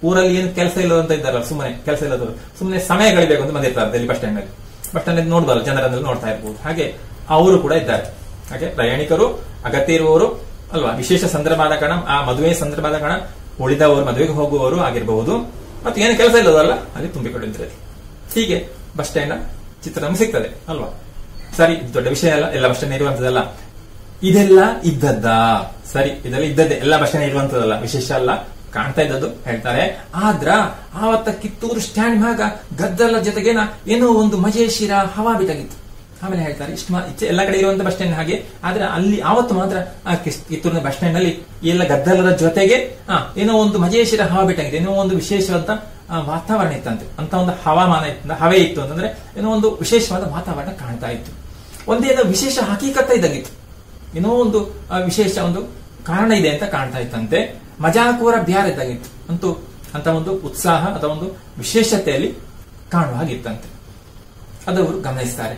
ಊರಲ್ಲಿ ಏನು ಕೆಲಸ ಇಲ್ಲದಂತ ಇದ್ದಾರಲ್ಲ, ಸುಮ್ಮನೆ ಕೆಲಸ ಇಲ್ಲದವರು, ಸುಮ್ಮನೆ ಸಮಯ ಕಳಿಬೇಕು ಅಂತ ಬಂದಿರ್ತಾರೆ ಇಲ್ಲಿ ಬಸ್ ಸ್ಟ್ಯಾಂಡ್ ನಲ್ಲಿ. ಬಸ್ ಸ್ಟ್ಯಾಂಡ್ ನೋಡ್ಬಾರ್ದು, ಜನರನ್ನೆಲ್ಲ ನೋಡ್ತಾ ಇರ್ಬೋದು. ಹಾಗೆ ಅವರು ಕೂಡ ಇದ್ದಾರೆ. ಹಾಗೆ ಪ್ರಯಾಣಿಕರು, ಅಗತ್ಯ ಇರುವವರು ಅಲ್ವಾ, ವಿಶೇಷ ಸಂದರ್ಭ ಕಾರಣ, ಆ ಮದುವೆ ಸಂದರ್ಭದ ಕಾರಣ ಉಳಿದವರು, ಮದುವೆಗೆ ಹೋಗುವವರು ಆಗಿರಬಹುದು, ಮತ್ತೆ ಏನು ಕೆಲಸ ಇಲ್ಲದಲ್ಲ ಅಲ್ಲಿ ತುಂಬಿಕೊಂಡಿರ್ತಾರೆ. ಹೀಗೆ ಬಸ್ ಸ್ಟ್ಯಾಂಡ್ ಚಿತ್ರ ನಮ್ಗೆ ಸಿಗ್ತದೆ ಅಲ್ವಾ. ಸರಿ, ದೊಡ್ಡ ವಿಷಯ ಅಲ್ಲ, ಎಲ್ಲ ಬಸ್ ಸ್ಟ್ಯಾಂಡ್ ಇರುವಂತದಲ್ಲ. ಇದೆಲ್ಲ ಇದ್ದದ್ದ? ಸರಿ, ಇದೆಲ್ಲ ಇದ್ದದ್ದೇ, ಎಲ್ಲ ಬಸ್ ಸ್ಟ್ಯಾಂಡ್ ಇರುವಂತದಲ್ಲ, ವಿಶೇಷ ಅಲ್ಲ, ಕಾಣ್ತಾ ಇದ್ದದ್ದು ಹೇಳ್ತಾರೆ. ಆದ್ರ ಆವತ್ತ ಕಿತ್ತೂರು ಸ್ಟ್ಯಾಂಡ್ ಮ್ಯಾಗ ಗದ್ದಲ ಜೊತೆಗೇನ ಏನೋ ಒಂದು ಮಜೇಶಿರ ಹವಾ ಬಿಟ್ಟಾಗಿತ್ತು. ಆಮೇಲೆ ಹೇಳ್ತಾರೆ ಇಷ್ಟು ಎಲ್ಲ ಕಡೆ ಇರುವಂತ ಬಸ್ ಸ್ಟ್ಯಾಂಡ್ ಹಾಗೆ, ಆದ್ರೆ ಅಲ್ಲಿ ಆವತ್ತು ಮಾತ್ರ ಆ ಕಿತ್ತೂರಿನ ಬಸ್ ಸ್ಟ್ಯಾಂಡ್ ನಲ್ಲಿ ಎಲ್ಲ ಗದ್ದಲದ ಜೊತೆಗೆ ಏನೋ ಒಂದು ಮಜೇಶ್ವರ ಹವಾ ಬಿಟ್ಟಂಗಿದೆ, ಏನೋ ಒಂದು ವಿಶೇಷವಾದ ವಾತಾವರಣ ಇತ್ತಂತೆ, ಅಂತ ಒಂದು ಹವಾಮಾನ ಇತ್ತು, ಹವೆ ಇತ್ತು ಅಂತಂದ್ರೆ ಏನೋ ಒಂದು ವಿಶೇಷವಾದ ವಾತಾವರಣ ಕಾಣ್ತಾ ಇತ್ತು. ಒಂದೇನೋ ವಿಶೇಷ ಹಕೀಕತ್ತ ಇದ್ದಂಗಿತ್ತು, ಏನೋ ಒಂದು ವಿಶೇಷ ಒಂದು ಕಾರಣ ಇದೆ ಅಂತ ಕಾಣ್ತಾ ಇತ್ತಂತೆ. ಮಜಾಕೂರ ಬ್ಯಾರ ಇದ್ದಂಗಿತ್ತು ಅಂತೂ ಅಂತ ಒಂದು ಉತ್ಸಾಹ ಅಥವಾ ಒಂದು ವಿಶೇಷತೆಯಲ್ಲಿ ಕಾಣುವ ಹಾಗಿತ್ತಂತೆ. ಅದವರು ಗಮನಿಸ್ತಾರೆ.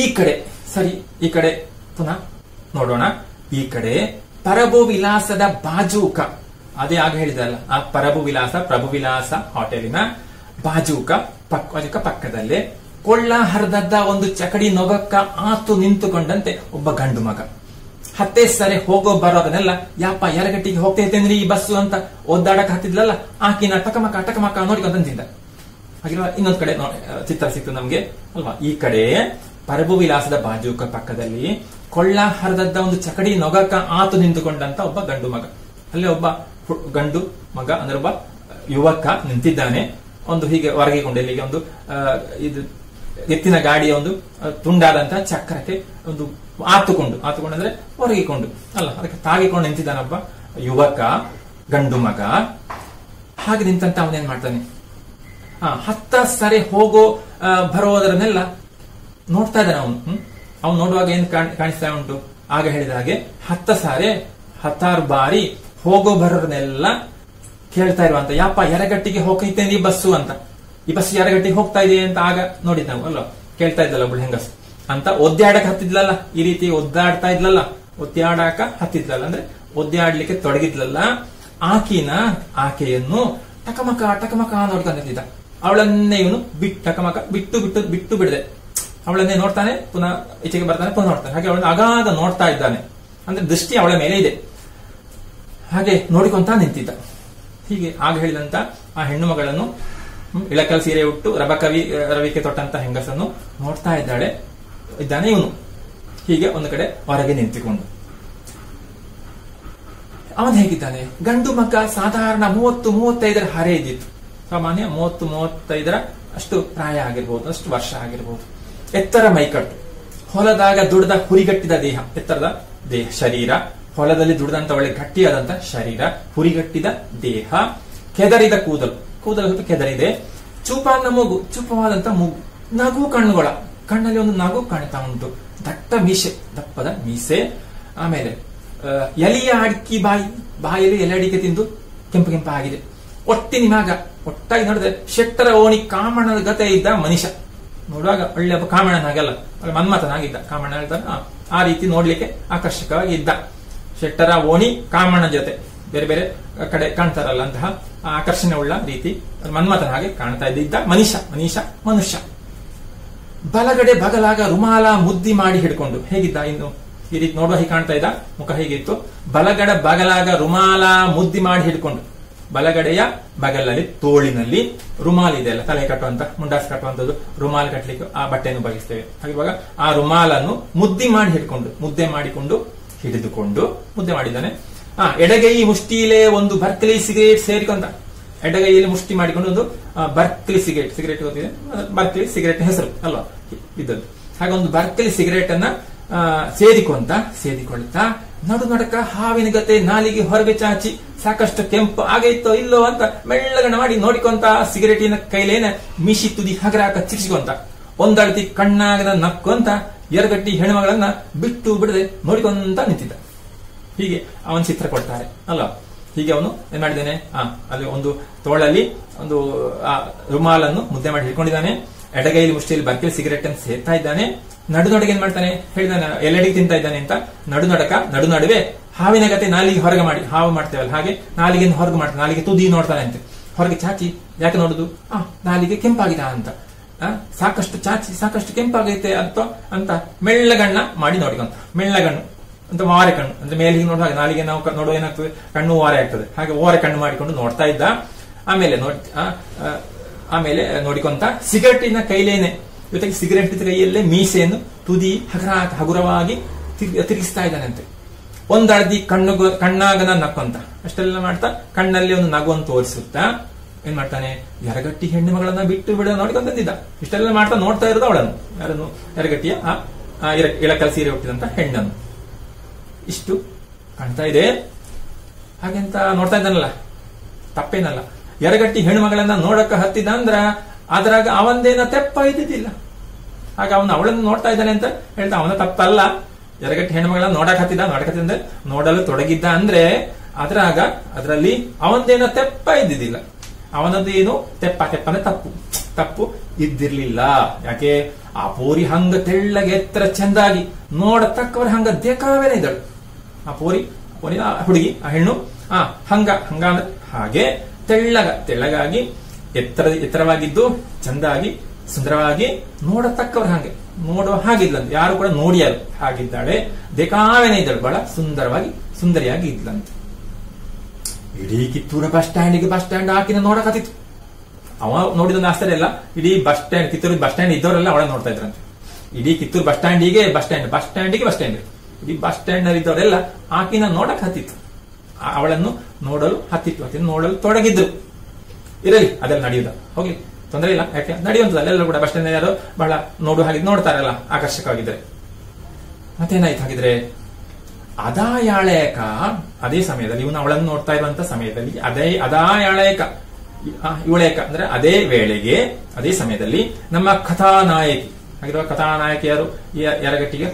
ಈ ಕಡೆ ಸರಿ, ಈ ಕಡೆ ಪುನಃ ನೋಡೋಣ. ಈ ಕಡೆ ಪರಭು ವಿಲಾಸದ ಬಾಜೂಕ, ಅದೇ ಆಗ ಹೇಳಿದಲ್ಲ, ಆ ಪರಭು ವಿಲಾಸ ಪ್ರಭು ವಿಲಾಸ ಹೋಟೆಲಿನ ಬಾಜೂಕ ಪಕ್ಕದಲ್ಲೇ ಕೊಳ್ಳ ಹರಿದದ್ದ ಒಂದು ಚಕಡಿ ನೊಗಕ್ಕ ಆತು ನಿಂತುಕೊಂಡಂತೆ ಒಬ್ಬ ಗಂಡು ಮಗ. ಹತ್ತೇ ಸರಿ ಹೋಗೋ ಬರೋದನ್ನೆಲ್ಲ ಯಾಪ ಎರಗಟ್ಟಿಗೆ ಹೋಗ್ತಾ ಇರ್ತೇನ್ರಿ ಈ ಬಸ್ಸು ಅಂತ ಒದ್ದಾಡಕ್ ಹತ್ತಿದ್ಲಲ್ಲ, ಆಕಿನ ಟಕಮಕ ನೋಡಿಕೊಂತಿದ್ದ. ಹಾಗಿರುವ ಇನ್ನೊಂದ್ ಕಡೆ ಚಿತ್ರ ಸಿಕ್ತು ನಮ್ಗೆ ಅಲ್ವಾ. ಈ ಕಡೆ ಪರಭು ವಿಲಾಸದ ಬಾಜೂಕ ಪಕ್ಕದಲ್ಲಿ ಕೊಳ್ಳ ಹರಿದದ್ದ ಒಂದು ಚಕಡಿ ನೊಗಕ್ಕ ಆತು ನಿಂತುಕೊಂಡಂತ ಒಬ್ಬ ಗಂಡು ಮಗ. ಅಲ್ಲೇ ಒಬ್ಬ ಗಂಡು ಮಗ ಅಂದ್ರೆ ಒಬ್ಬ ಯುವಕ ನಿಂತಿದ್ದಾನೆ. ಒಂದು ಹೀಗೆ ಹೊರಗಿಕೊಂಡು ಇಲ್ಲಿಗೆ ಒಂದು ಇದು ಎತ್ತಿನ ಗಾಡಿಯ ಒಂದು ತುಂಡಾದಂತಹ ಚಕ್ರಕ್ಕೆ ಒಂದು ಆತುಕೊಂಡು ಅಂದ್ರೆ ಹೊರಗಿಕೊಂಡು ಅಲ್ಲ, ಅದಕ್ಕೆ ತಾಗಿಕೊಂಡು ನಿಂತಿದ್ದಾನೊಬ್ಬ ಯುವಕ ಗಂಡು ಮಗ. ಹಾಗೆ ನಿಂತಂತ ಅವನೇನ್ ಮಾಡ್ತಾನೆ, ಹತ್ತ ಸರಿ ಹೋಗೋ ಬರೋದರನ್ನೆಲ್ಲ ನೋಡ್ತಾ ಇದ್ದಾನೆ ಅವನು ನೋಡುವಾಗ ಏನ್ ಕಾಣಿಸ್ತಾ ಉಂಟು, ಆಗ ಹೇಳಿದ ಹಾಗೆ ಹತ್ತಾರು ಬಾರಿ ಹೋಗೋ ಬರೋರನ್ನೆಲ್ಲ ಕೇಳ್ತಾ ಇರುವಂತ, ಯಾಪ ಎರಗಟ್ಟಿಗೆ ಹೋಗ್ತೇನೆ ಈ ಬಸ್ಸು ಅಂತ, ಈ ಬಸ್ ಎರಗಟ್ಟಿಗೆ ಹೋಗ್ತಾ ಇದೆ ಅಂತ ಆಗ ನೋಡಿದ್ ನಾವು ಅಲ್ವಾ, ಕೇಳ್ತಾ ಇದ್ದಲ್ಲ ಒಬ್ಳು ಹೆಂಗಸ್ ಅಂತ. ಒದ್ದಾಡಕ್ ಹತ್ತಿದ್ಲಲ್ಲ, ಈ ರೀತಿ ಒದ್ದಾಡ್ತಾ ಇದ್ಲಲ್ಲ, ಒದ್ದಾಡಕ ಹತ್ತಿದ್ಲಲ್ಲ ಅಂದ್ರೆ ಒದ್ದಾಡ್ಲಿಕ್ಕೆ ತೊಡಗಿದ್ಲಲ್ಲ, ಆಕೆಯನ್ನು ಟಕಮಕ ನೋಡ್ಕೊಂಡಿದ್ದ. ಅವಳನ್ನೇ ಇವನು ಬಿಟ್ಟು ಬಿಡದೆ ಅವಳನ್ನೇ ನೋಡ್ತಾನೆ, ಪುನಃ ಈಚೆಗೆ ಬರ್ತಾನೆ, ಪುನಃ ನೋಡ್ತಾನೆ. ಹಾಗೆ ಅವಳನ್ನು ಆಗಾಗ ನೋಡ್ತಾ ಇದ್ದಾನೆ, ಅಂದ್ರೆ ದೃಷ್ಟಿ ಅವಳ ಮೇಲೆ ಇದೆ. ಹಾಗೆ ನೋಡಿಕೊಂತ ನಿಂತಿದ್ದ. ಹೀಗೆ ಆಗ ಹೇಳಿದಂತ ಆ ಹೆಣ್ಣು ಮಗಳನ್ನು, ಇಳಕಲ್ ಸೀರೆ ಉಟ್ಟು ರವಿಕೆ ತೊಟ್ಟಂತ ಹೆಂಗಸನ್ನು ನೋಡ್ತಾ ಇದ್ದಾನೆ ಇವನು. ಹೀಗೆ ಒಂದು ಕಡೆ ಹೊರಗೆ ನಿಂತುಕೊಂಡು ಅವನು ಹೇಗಿದ್ದಾನೆ, ಗಂಡು ಮಗ ಸಾಧಾರಣ 30-35 ಹರೆ ಇದ್ದಿತ್ತು. ಸಾಮಾನ್ಯ 30-35 ಅಷ್ಟು ಪ್ರಾಯ ಆಗಿರ್ಬೋದು, ಅಷ್ಟು ವರ್ಷ ಆಗಿರ್ಬೋದು. ಎತ್ತರ ಮೈಕಟ್ಟು, ಹೊಲದಾಗ ದುಡ್ದ ಹುರಿಗಟ್ಟಿದ ದೇಹ, ಎತ್ತರದ ದೇಹ ಶರೀರ, ಹೊಲದಲ್ಲಿ ದುಡಿದಂತ ಒಳ್ಳೆ ಗಟ್ಟಿಯಾದಂತ ಶರೀರ, ಹುರಿಗಟ್ಟಿದ ದೇಹ, ಕೆದರಿದ ಕೂದಲು ಸ್ವಲ್ಪ ಕೆದರಿದೆ, ಚೂಪವಾದಂತ ಮೂಗು, ನಗು ಕಣ್ಣುಗಳ, ಕಣ್ಣಲ್ಲಿ ಒಂದು ನಗು ಕಾಣ್ತಾ ಉಂಟು, ದಟ್ಟ ಮೀಸೆ, ದಪ್ಪದ ಮೀಸೆ. ಆಮೇಲೆ ಎಲೆಯ ಅಡಿಕೆ ಬಾಯಲ್ಲಿ ಎಲೆ ಅಡಿಕೆ ತಿಂದು ಕೆಂಪು ಆಗಿದೆ. ಒಟ್ಟಾಗಿ ನೋಡಿದ್ರೆ ಶೆಟ್ಟರ ಓಣಿ ಕಾಮಣ್ಣನ ಗತೆ ಇದ್ದ ಮನುಷ್ಯ. ನೋಡುವಾಗ ಒಳ್ಳೆ ಕಾಮಣ್ಣನಾಗಲ್ಲ, ಮನ್ಮಥನಾಗಿದ್ದ. ಕಾಮಣ್ಣ ಹೇಳ್ತಾನೆ ಆ ರೀತಿ ನೋಡ್ಲಿಕ್ಕೆ ಆಕರ್ಷಕವಾಗಿ ಇದ್ದ. ಶೆಟ್ಟರ ಓಣಿ ಕಾಮಣ್ಣ ಜೊತೆ ಬೇರೆ ಬೇರೆ ಕಡೆ ಕಾಣ್ತಾರಲ್ಲ ಅಂತಹ ಆಕರ್ಷಣೆ ಉಳ್ಳ ರೀತಿ ಮನ್ಮಥನ ಹಾಗೆ ಕಾಣ್ತಾ ಇದ್ದ ಮನುಷ್ಯ. ಬಲಗಡೆ ಬಗಲಾಗ ರುಮಾಲ ಮುದ್ದಿ ಮಾಡಿ ಹಿಡ್ಕೊಂಡು ಹೇಗಿದ್ದ, ಇನ್ನು ಈ ರೀತಿ ನೋಡುವ ಹೀಗೆ ಕಾಣ್ತಾ ಇದ್ದ. ಮುಖ ಹೇಗಿತ್ತು, ಬಲಗಡೆ ಬಗಲಾಗ ರುಮಾಲ ಮುದ್ದಿ ಮಾಡಿ ಹಿಡ್ಕೊಂಡು, ಬಲಗಡೆಯ ಬಗಲಲ್ಲಿ ತೋಳಿನಲ್ಲಿ ರುಮಾಲ್ ಇದೆ ಅಲ್ಲ, ತಲೆ ಕಟ್ಟುವಂತ ಮುಂಡಾಸ್ ಕಟ್ಟುವಂತದ್ದು, ರುಮಾಲ್ ಕಟ್ಟಲಿಕ್ಕೆ ಆ ಬಟ್ಟೆಯನ್ನು ಉಪಯೋಗಿಸ್ತೇವೆ. ಹಾಗಿರುವಾಗ ಆ ರುಮಾಲನ್ನು ಮುದ್ದೆ ಹಿಡಿದುಕೊಂಡು ಮುದ್ದೆ ಮಾಡಿದ್ದಾನೆ. ಎಡಗೈ ಮುಷ್ಟಿಲೇ ಒಂದು ಬರ್ಕ್ಲಿ ಸಿಗರೇಟ್ ಸೇರಿಕೊಂತ, ಎಡಗೈಯಲ್ಲಿ ಮುಷ್ಟಿ ಮಾಡಿಕೊಂಡು ಒಂದು ಬರ್ಕ್ಲಿ ಸಿಗರೇಟ್ ಗೊತ್ತಿದೆ, ಬರ್ಕ್ಲಿ ಸಿಗರೇಟ್ ಹೆಸರು ಅಲ್ವಾ ಇದ್ದದ್ದು. ಹಾಗೆ ಒಂದು ಬರ್ಕ್ಲಿ ಸಿಗರೇಟ್ ಅನ್ನ ಸೇದಿಕೊಳ್ತಾ ನಡುನಡಕ ಹಾವಿನ ಗತೆ ನಾಲಿಗೆ ಹೊರಗೆ ಚಾಚಿ ಸಾಕಷ್ಟು ಕೆಂಪು ಆಗೈತೋ ಇಲ್ಲೋ ಅಂತ ಮೆಳ್ಳಗಣ ಮಾಡಿ ನೋಡಿಕೊಂತ ಸಿಗರೇಟಿನ ಕೈಲೇನ ಮಿಶಿ ತುದಿ ಹಗರಾಕ ಚಿರಿಸಿಕೊಂತ ಒಂದಳತಿ ಕಣ್ಣಾಗದ ನಕ್ಕೊಂತ ಎರಗಟ್ಟಿ ಹೆಣ್ಮಗಳನ್ನ ಬಿಟ್ಟು ಬಿಡದೆ ನೋಡಿಕೊಂತ ನಿಂತಿದ್ದ. ಹೀಗೆ ಅವನ ಚಿತ್ರ ಕೊಡ್ತಾರೆ ಅಲ್ಲ. ಹೀಗೆ ಅವನು ಏನ್ ಮಾಡಿದ್ದಾನೆ, ಅಲ್ಲಿ ಒಂದು ತೋಳಲ್ಲಿ ಒಂದು ರುಮಾಲನ್ನು ಮುದ್ದೆ ಮಾಡಿ ಹಿಡ್ಕೊಂಡಿದ್ದಾನೆ, ಎಡಗೈಲಿ ಮುಷ್ಟಿಯಲ್ಲಿ ಬರ್ಕಿಲ್ ಸಿಗರೇಟ್ ಅನ್ನು ಸೇರ್ತಾ ಇದ್ದಾನೆ. ನಡುನಡುಗೆ ಏನ್ ಮಾಡ್ತಾನೆ ಹೇಳಿದಾನೆ, ಎಲ್ಲೆಡೆಗೆ ತಿಂತಾ ಇದ್ದಾನೆ ಅಂತ. ನಡುವೆ ಹಾವಿನ ಗತೆ ನಾಲಿಗೆ ಹೊರಗೆ ಮಾಡಿ, ಹಾವು ಮಾಡ್ತೇವಲ್ಲ ಹಾಗೆ ನಾಲಿಗೆ ಹೊರಗೆ ಮಾಡ್ತಾನೆ, ನಾಲಿಗೆ ತುದಿ ನೋಡ್ತಾನೆ ಅಂತೆ. ಹೊರಗೆ ಚಾಚಿ ಯಾಕೆ ನೋಡುದು, ನಾಲಿಗೆ ಕೆಂಪಾಗಿದ ಅಂತ, ಸಾಕಷ್ಟು ಚಾಚಿ ಸಾಕಷ್ಟು ಕೆಂಪಾಗೈತೆ ಅಂತ ಮೆಳ್ಳಗಣ್ಣ ಮಾಡಿ ನೋಡಿಕೊಂತ. ಮೆಳ್ಳಗಣ್ಣು ಅಂತ ಓರೆ ಕಣ್ಣು ಅಂದ್ರೆ ಮೇಲೆ ಹೀಗೆ ನೋಡುವಾಗ ನಾಲಿಗೆ ನಾವು ನೋಡುವ ಏನಾಗ್ತದೆ, ಕಣ್ಣು ಓರೆ ಆಗ್ತದೆ. ಹಾಗೆ ಓರೆ ಕಣ್ಣು ಮಾಡಿಕೊಂಡು ನೋಡ್ತಾ ಇದ್ದ. ಆಮೇಲೆ ನೋಡಿಕೊಂತ ಸಿಗರೇಟಿನ ಕೈಲೇನೆ ಜೊತೆಗೆ ಸಿಗರೇಟ್ ಕೈಯಲ್ಲೇ ಮೀಸೆಯನ್ನು ತುದಿ ಹಗುರವಾಗಿ ತಿರುಗಿಸ್ತಾ ಇದ್ದಾನಂತೆ. ಒಂದಳದಿ ಕಣ್ಣಾಗನ ನಕ್ಕೊಂತ ಅಷ್ಟೆಲ್ಲ ಮಾಡ್ತಾ ಕಣ್ಣಲ್ಲಿ ಒಂದು ನಗುವನ್ನು ತೋರಿಸುತ್ತಾ ಏನ್ ಮಾಡ್ತಾನೆ, ಎರಗಟ್ಟಿ ಹೆಣ್ಣು ಮಗಳನ್ನ ಬಿಟ್ಟು ಬಿಡ ನೋಡ್ಕೊಂಡ್ ಬಂದಿದ್ದ. ಇಷ್ಟೆಲ್ಲ ಮಾಡ್ತಾ ನೋಡ್ತಾ ಇರೋದು ಅವಳನ್ನು, ಯಾರನ್ನು, ಎರಗಟ್ಟಿಯ ಇಳಕಲ್ ಸೀರೆ ಹುಟ್ಟಿದಂತ ಹೆಣ್ಣನ್ನು. ಇಷ್ಟು ಕಾಣ್ತಾ ಇದೆ. ಹಾಗೆಂತ ನೋಡ್ತಾ ಇದ್ದಾನಲ್ಲ, ತಪ್ಪೇನಲ್ಲ. ಎರಗಟ್ಟಿ ಹೆಣ್ಣು ಮಗಳನ್ನ ನೋಡಕ ಹತ್ತಿದ ಅಂದ್ರ ಅದ್ರಾಗ ಅವಂದೇನ ತೆಪ್ಪ ಇದ್ದಿದ್ದಿಲ್ಲ. ಆಗ ಅವನು ಅವಳನ್ನು ನೋಡ್ತಾ ಇದ್ದಾನೆ ಅಂತ ಹೇಳ್ತಾ ಅವನ ತಪ್ಪಲ್ಲ. ಎರಗಟ್ಟಿ ಹೆಣ್ಣು ಮಗಳನ್ನ ನೋಡಕ್ ಹತ್ತಿದ ನೋಡಲು ತೊಡಗಿದ್ದ ಅಂದ್ರೆ ಅದರಲ್ಲಿ ಅವಂದೇನ ತೆಪ್ಪ ಇದ್ದಿದ್ದಿಲ್ಲ. ಅವನದ್ದು ಏನು ತೆಪ್ಪನೆ ತಪ್ಪು ಇದ್ದಿರ್ಲಿಲ್ಲ. ಯಾಕೆ, ಆ ಪೋರಿ ಹಂಗ ತೆಳ್ಳಗೆ ಎತ್ತರ ಚಂದಾಗಿ ನೋಡತಕ್ಕವ್ರ ಹಂಗ ದೇಕಾವೇನೆ ಇದ್ದಳು. ಆ ಪೋರಿ ಹುಡುಗಿ, ಆ ಹೆಣ್ಣು ಹಂಗ ಅಂದ್ರೆ ಹಾಗೆ ತೆಳ್ಳಗಾಗಿ ಎತ್ತರವಾಗಿದ್ದು ಚಂದಾಗಿ ಸುಂದರವಾಗಿ ನೋಡತಕ್ಕವ್ರ ಹಾಗೆ ನೋಡುವ ಹಾಗಿದ್ಲಂತೆ. ಯಾರು ಕೂಡ ನೋಡಿಯಾರು ಹಾಗಿದ್ದಾಳೆ. ದೇಕಾವೇನೆ ಇದ್ದಳು, ಬಹಳ ಸುಂದರಿಯಾಗಿ ಇದ್ಲಂತೆ. ಇಡೀ ಕಿತ್ತೂರ ಬಸ್ ಸ್ಟ್ಯಾಂಡ್ ಆಕಿನ ನೋಡಕತ್ತಿತ್ತು. ಅವ ನೋಡಿದ ಆಶ್ಚರ್ಯ ಇಲ್ಲ. ಇಡೀ ಕಿತ್ತೂರು ಬಸ್ ಸ್ಟ್ಯಾಂಡ್ ಇದ್ದವರೆಲ್ಲ ಅವಳ ನೋಡ್ತಾ ಇದ್ರಂತೆ. ಇಡೀ ಕಿತ್ತೂರು ಬಸ್ ಸ್ಟ್ಯಾಂಡಿಗೆ ಬಸ್ ಸ್ಟ್ಯಾಂಡ್ ಇಡೀ ಬಸ್ ಸ್ಟ್ಯಾಂಡ್ ನಲ್ಲಿ ಇದ್ದವರೆಲ್ಲ ಆಕಿನ ನೋಡಕ್ ಹತ್ತಿತ್ತು. ಅವಳನ್ನು ನೋಡಲು ತೊಡಗಿದ್ರು. ಇರಲಿ, ಅದೆಲ್ಲ ನಡೆಯುದ, ಹೋಗ್ಲಿ, ತೊಂದರೆ ಇಲ್ಲ. ಯಾಕೆ ನಡೆಯುವಂತದ್ದು, ಅಲ್ಲೆಲ್ಲ ಕೂಡ ಬಸ್ ಸ್ಟ್ಯಾಂಡ್ ಯಾರು ಬಹಳ ನೋಡ್ತಾರಲ್ಲ ಆಕರ್ಷಕವಾಗಿದ್ರೆ. ಮತ್ತೇನಾಯ್ತು ಹಾಗಿದ್ರೆ, ಅದೇ ಸಮಯದಲ್ಲಿ ಇವನು ಅವಳನ್ನು ನೋಡ್ತಾ ಇರುವಂತ ಸಮಯದಲ್ಲಿ ಇವಳೇಕ ಅಂದ್ರೆ ಅದೇ ವೇಳೆಗೆ ಅದೇ ಸಮಯದಲ್ಲಿ ನಮ್ಮ ಕಥಾನಾಯಕಿ ಆಗಿರುವ ಕಥಾನಾಯಕಿಯರು ಎರಗಟ್ಟಿಗೆ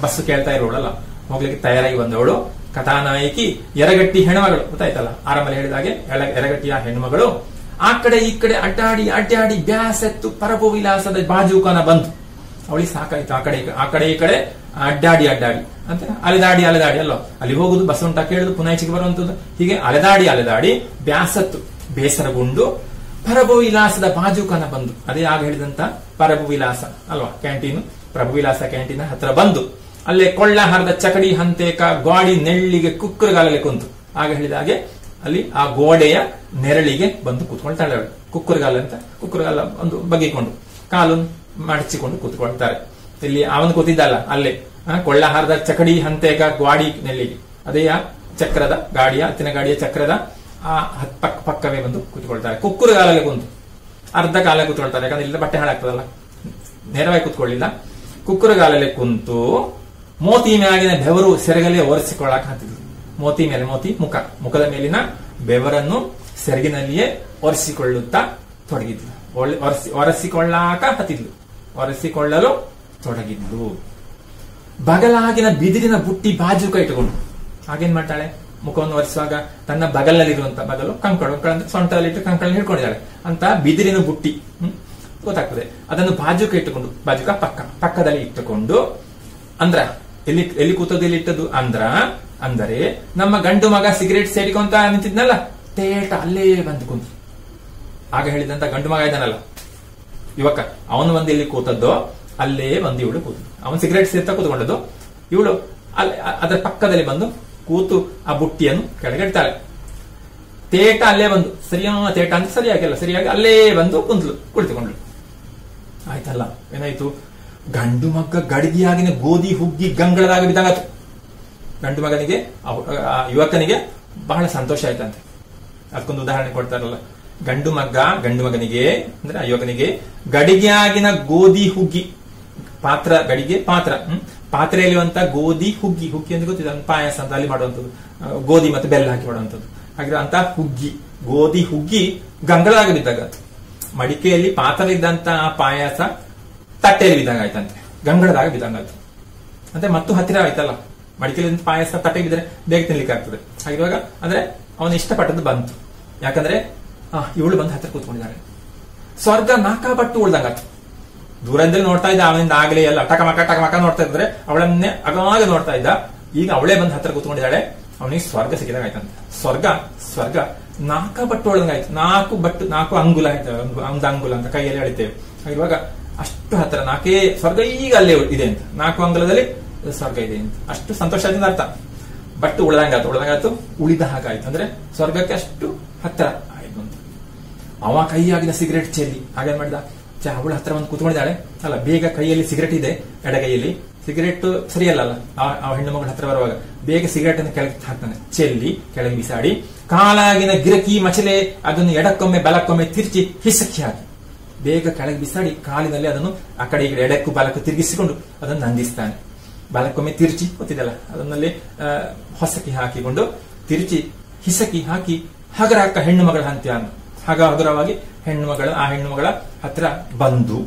ಬಸ್ ಕೇಳ್ತಾ ಇರೋಳಲ್ಲ, ಹೋಗ್ಲಿಕ್ಕೆ ತಯಾರಾಗಿ ಬಂದವಳು ಕಥಾನಾಯಕಿ ಎರಗಟ್ಟಿ ಹೆಣ್ಮಗಳು. ಗೊತ್ತಾಯ್ತಲ್ಲ, ಆರಂಭದಲ್ಲಿ ಹೇಳಿದಾಗೆ ಎರಗಟ್ಟಿಯ ಹೆಣ್ಮಗಳು ಆ ಕಡೆ ಈ ಕಡೆ ಅಡ್ಡಾಡಿ ಬ್ಯಾಸೆತ್ತು ಪರಭು ವಿಲಾಸದ ಬಾಜೂಕನ ಬಂತು. ಅವಳಿಗೆ ಸಾಕಾಯ್ತು. ಆ ಕಡೆ ಈ ಕಡೆ ಅಡ್ಡಾಡಿ ಅಂತ ಅಲೆದಾಡಿ ಅಲ್ಲೋ, ಅಲ್ಲಿ ಹೋಗುದು, ಬಸ್ ಉಂಟಾ ಕೇಳುದು, ಪುನಃ ಈಚೆಗೆ ಬರುವಂತದ್ದು, ಹೀಗೆ ಅಲೆದಾಡಿ ಬ್ಯಾಸತ್ತು ಬೇಸರಗೊಂಡು ಪರಭು ವಿಲಾಸದ ಬಾಜೂಕನ ಬಂದು, ಅದೇ ಆಗ ಹೇಳಿದಂತ ಪರಭು ವಿಲಾಸ ಅಲ್ವಾ ಕ್ಯಾಂಟೀನ್, ಪ್ರಭು ವಿಲಾಸ ಕ್ಯಾಂಟೀನ್ ಹತ್ರ ಬಂದು ಅಲ್ಲೇ ಕೊಳ್ಳ ಹರಿದ ಚಕಡಿ ಹಂತೇಕ ಗಾಡಿ ನೆಳ್ಳಿಗೆ ಕುಕ್ಕರಗಾಲಲ್ಲಿ ಕುಂತು. ಆಗ ಹೇಳಿದ ಹಾಗೆ ಅಲ್ಲಿ ಆ ಗೋಡೆಯ ನೆರಳಿಗೆ ಬಂದು ಕೂತ್ಕೊಳ್ತಾಳೆ ಅವಳು. ಕುಕ್ಕರಗಾಲ ಒಂದು ಬಗ್ಗಿಕೊಂಡು ಕಾಲು ಮಡಚಿಕೊಂಡು ಕೂತ್ಕೊಳ್ತಾರೆ. ಇಲ್ಲಿ ಅವನು ಕೂತಿದ್ದಲ್ಲ, ಅಲ್ಲೇ ಕೊಳ್ಳ ಹರಿದ ಚಕಡಿ ಹಂತೇಕ ಗಾಡಿ ನೆಳ್ಳಿಗೆ, ಅದೇ ಚಕ್ರದ ಹತ್ತಿನ ಗಾಡಿಯ ಚಕ್ರದ ಪಕ್ಕವೇ ಬಂದು ಕೂತ್ಕೊಳ್ತಾರೆ. ಕುಕ್ಕರಗಾಲಲ್ಲಿ ಕುಂತು ಅರ್ಧ ಕಾಲ ಕೂತ್ಕೊಳ್ತಾರೆ. ಯಾಕಂದ್ರೆ ಇಲ್ಲ ಬಟ್ಟೆ ಹಾಳಾಗ್ತದಲ್ಲ, ನೇರವಾಗಿ ಕೂತ್ಕೊಳ್ಳಿಲ್ಲ. ಕುಕ್ಕರಗಾಲಲ್ಲಿ ಕುಂತು ಮೋತಿ ಮ್ಯಾಗಿನ ಬೆವರು ಸೆರಗಲ್ಲಿ ಒರೆಸಿಕೊಳ್ಳಕ್ ಹತ್ತಿದ್ರು. ಮುಖದ ಮೇಲಿನ ಬೆವರನ್ನು ಸೆರಗಿನಲ್ಲಿಯೇ ಒರೆಸಿಕೊಳ್ಳುತ್ತಾ ತೊಡಗಿದ್ಲು. ಒರೆಸಿಕೊಳ್ಳಲು ತೊಡಗಿದ್ಲು. ಬಗಲಾಗಿನ ಬಿದಿರಿನ ಬುಟ್ಟಿ ಬಾಜೂಕ ಇಟ್ಟುಕೊಂಡು ಹಾಗೇನ್ ಮಾಡ್ತಾಳೆ, ಮುಖವನ್ನು ಒರೆಸುವಾಗ ತನ್ನ ಬಗಲಲ್ಲಿರುವಂತ ಕಂಕಳು ಅಂದ್ರೆ ಸೊಂಟದಲ್ಲಿಟ್ಟು ಕಂಕಳನ್ನು ಹಿಡ್ಕೊಂಡಿದ್ದಾಳೆ ಅಂತ ಬಿದಿರಿನ ಬುಟ್ಟಿ ಗೊತ್ತಾಗ್ತದೆ. ಅದನ್ನು ಬಾಜೂಕ ಇಟ್ಟುಕೊಂಡು, ಬಾಜೂಕ ಪಕ್ಕದಲ್ಲಿ ಇಟ್ಟುಕೊಂಡು, ಅಂದ್ರ ಎಲ್ಲಿ ಕೂತದ್ದು, ಎಲ್ಲಿ ಇಟ್ಟದ್ದು ಅಂದರೆ ನಮ್ಮ ಗಂಡು ಮಗ ಸಿಗರೇಟ್ ಸೇರಿಕೊಂತ ನಿಂತಿದ್ನಲ್ಲ, ತೇಟ ಅಲ್ಲೇ ಬಂದು ಕುಂತು. ಆಗ ಹೇಳಿದಂತ ಗಂಡು ಮಗ ಇದ್ದಾನಲ್ಲ ಯುವಕ, ಅವನು ಬಂದು ಎಲ್ಲಿ ಕೂತದ್ದೋ ಅಲ್ಲೇ ಬಂದು ಇವಳು ಕೂತು. ಅವನು ಸಿಗರೇಟ್ ಸೇರ್ತಾ ಕೂತ್ಕೊಂಡದ್ದು, ಇವಳು ಅದರ ಪಕ್ಕದಲ್ಲಿ ಬಂದು ಕೂತು ಆ ಬುಟ್ಟಿಯನ್ನು ಕೆಳಗಿಡ್ತಾಳೆ. ತೇಟ ಅಲ್ಲೇ ಬಂದು ತೇಟ ಅಂತ ಸರಿಯಾಗಿ ಅಲ್ಲೇ ಬಂದು ಕುಳಿತುಕೊಂಡ್ಲು. ಆಯ್ತಲ್ಲ, ಏನಾಯ್ತು, ಗಂಡು ಮಗ ಗಡಿಗೆಯಾಗಿನ ಗೋಧಿ ಹುಗ್ಗಿ ಗಂಗಳದಾಗ ಬಿದ್ದಾಗತ್ತು. ಗಂಡು ಮಗನಿಗೆ ಯುವಕನಿಗೆ ಬಹಳ ಸಂತೋಷ ಆಯ್ತಂತೆ. ಅದಕ್ಕೊಂದು ಉದಾಹರಣೆ ಕೊಡ್ತಾರಲ್ಲ, ಗಂಡು ಮಗನಿಗೆ ಅಂದ್ರೆ ಯುವಕನಿಗೆ ಗಡಿಗೆಯಾಗಿನ ಗೋಧಿ ಹುಗ್ಗಿ, ಪಾತ್ರೆಯಲ್ಲಿರುವಂತ ಗೋಧಿ ಹುಗ್ಗಿ ಅಂತ ಗೊತ್ತಿದೆ, ಪಾಯಸ ಅಂತ ಅಲ್ಲಿ ಮಾಡುವಂಥದ್ದು, ಗೋಧಿ ಮತ್ತೆ ಬೆಲ್ಲ ಹಾಕಿ ಮಾಡುವಂಥದ್ದು. ಹಾಗಿರುವಂತ ಗೋಧಿ ಹುಗ್ಗಿ ಗಂಗಳದಾಗ ಬಿದ್ದಾಗ, ಮಡಿಕೆಯಲ್ಲಿ ಪಾತ್ರೆ ಇದ್ದಂತ ಪಾಯಸ ತಟ್ಟೆಯಲ್ಲಿ ಬಿದ್ದಂಗ ಆಯ್ತಂತೆ, ಗಂಗಳದಾಗ ಬಿದ್ದಂಗಾಯ್ತು. ಅಂದ್ರೆ ಮತ್ತು ಹತ್ತಿರ ಆಯ್ತಲ್ಲ, ಮಡಿಕೆಯಲ್ಲಿ ಪಾಯಸ ತಟ್ಟೆ ಬಿದ್ದರೆ ಬೇಗ ತಿನ್ಲಿಕ್ಕೆ ಆಗ್ತದೆ. ಹಾಗಿರುವಾಗ ಅಂದ್ರೆ ಅವನು ಇಷ್ಟಪಟ್ಟದ್ದು ಬಂತು. ಯಾಕಂದ್ರೆ ಇವಳು ಬಂದು ಹತ್ತಿರ ಕೂತ್ಕೊಂಡಿದ್ದಾಳೆ. ಸ್ವರ್ಗ ನಾಕಾಪಟ್ಟು ಉಳ್ದಂಗಾಯ್ತು. ದೂರದಲ್ಲಿ ನೋಡ್ತಾ ಇದ್ದ, ಅವನಿಂದ ಆಗ್ಲೇ ಎಲ್ಲ ಟಕಮಕ ನೋಡ್ತಾ ಇದ್ರೆ ಅವಳನ್ನೇ ಅಗಾಗ ನೋಡ್ತಾ ಇದ್ದ. ಈಗ ಅವಳೇ ಬಂದು ಹತ್ತಿರ ಕೂತ್ಕೊಂಡಿದ್ದಾಳೆ. ಅವನಿಗೆ ಸ್ವರ್ಗ ಸಿಕ್ಕಿದಂಗಾಯ್ತಂತೆ. ಸ್ವರ್ಗ ನಾಕಾಪಟ್ಟು ಉಳ್ದಂಗಾಯ್ತು. ನಾಲ್ಕು ಅಂಗುಲ ಹೇಳ್ತೇವೆ, ಒಂದು ಅಂಗುಲ ಅಂತ ಕೈಯಲ್ಲಿ ಹೇಳಿದ್ದೇವೆ. ಹಾಗಿರುವಾಗ ಅಷ್ಟು ಹತ್ತಿರ ಸ್ವರ್ಗ ಈಗ ಅಲ್ಲೇ ಇದೆ ಅಂತ, 4 ಅಂಗುಲದಲ್ಲಿ ಸ್ವರ್ಗ ಇದೆ ಅಂತ ಅಷ್ಟು ಸಂತೋಷ ಆಯ್ತು ಅರ್ಥ. ಬಟ್ ಉಳಿದಂಗಾಯ್ತು, ಉಳಿದ ಹಾಗಾಯ್ತು. ಅಂದ್ರೆ ಸ್ವರ್ಗಕ್ಕೆ ಅಷ್ಟು ಹತ್ತಿರ ಆಯ್ತು ಅಂತ. ಅವ ಕೈಯಾಗಿನ ಸಿಗರೇಟ್ ಚೆಲ್ಲಿ ಹಾಗೇನ್ ಮಾಡಿದ, ಅವಳ ಹತ್ರ ಒಂದು ಕೂತ್ಕೊಂಡಿದ್ದಾಳೆ ಅಲ್ಲ, ಬೇಗ ಕೈಯಲ್ಲಿ ಸಿಗರೇಟ್ ಇದೆ, ಎಡಗೈಯಲ್ಲಿ ಸಿಗರೇಟ್ ಸರಿಯಲ್ಲ ಆ ಹೆಣ್ಣು ಮಗಳ ಹತ್ರ ಬರುವಾಗ ಬೇಗ ಸಿಗರೇಟ್ ಅನ್ನು ಕೆಳಗೆ ಹಾಕ್ತಾನೆ, ಚೆಲ್ಲಿ ಕೆಳಗೆ ಬಿಸಾಡಿ ಕಾಲಾಗಿನ ಗಿರಕಿ ಮಚಲೆ ಅದನ್ನು ಎಡಕ್ಕೊಮ್ಮೆ ಬಲಕ್ಕೊಮ್ಮೆ ತಿರ್ಚಿ ಹಿಸಕ್ಕಿ ಹಾಕಿ ಬೇಗ ಕೆಳಗೆ ಬಿಸಾಡಿ ಕಾಲಿನಲ್ಲಿ ಅದನ್ನು ಆ ಕಡೆ ಈ ಕಡೆ ಎಡಕ್ಕೂ ಬಲಕ್ಕೂ ತಿರುಗಿಸಿಕೊಂಡು ಅದನ್ನು ನಂದಿಸ್ತಾನೆ. ಬಲಕ್ಕೊಮ್ಮೆ ತಿರುಚಿ ಗೊತ್ತಿದಲ್ಲ, ಅದನ್ನಲ್ಲಿ ಹೊಸಕಿ ಹಾಕಿಕೊಂಡು ತಿರುಚಿ ಹಿಸಕಿ ಹಾಕಿ ಹಗರ ಹಾಕ ಹೆಣ್ಣು ಮಗಳ ಅಂತ್ಯ ಹಗರವಾಗಿ ಆ ಹೆಣ್ಣು ಮಗಳ ಹತ್ರ ಬಂದು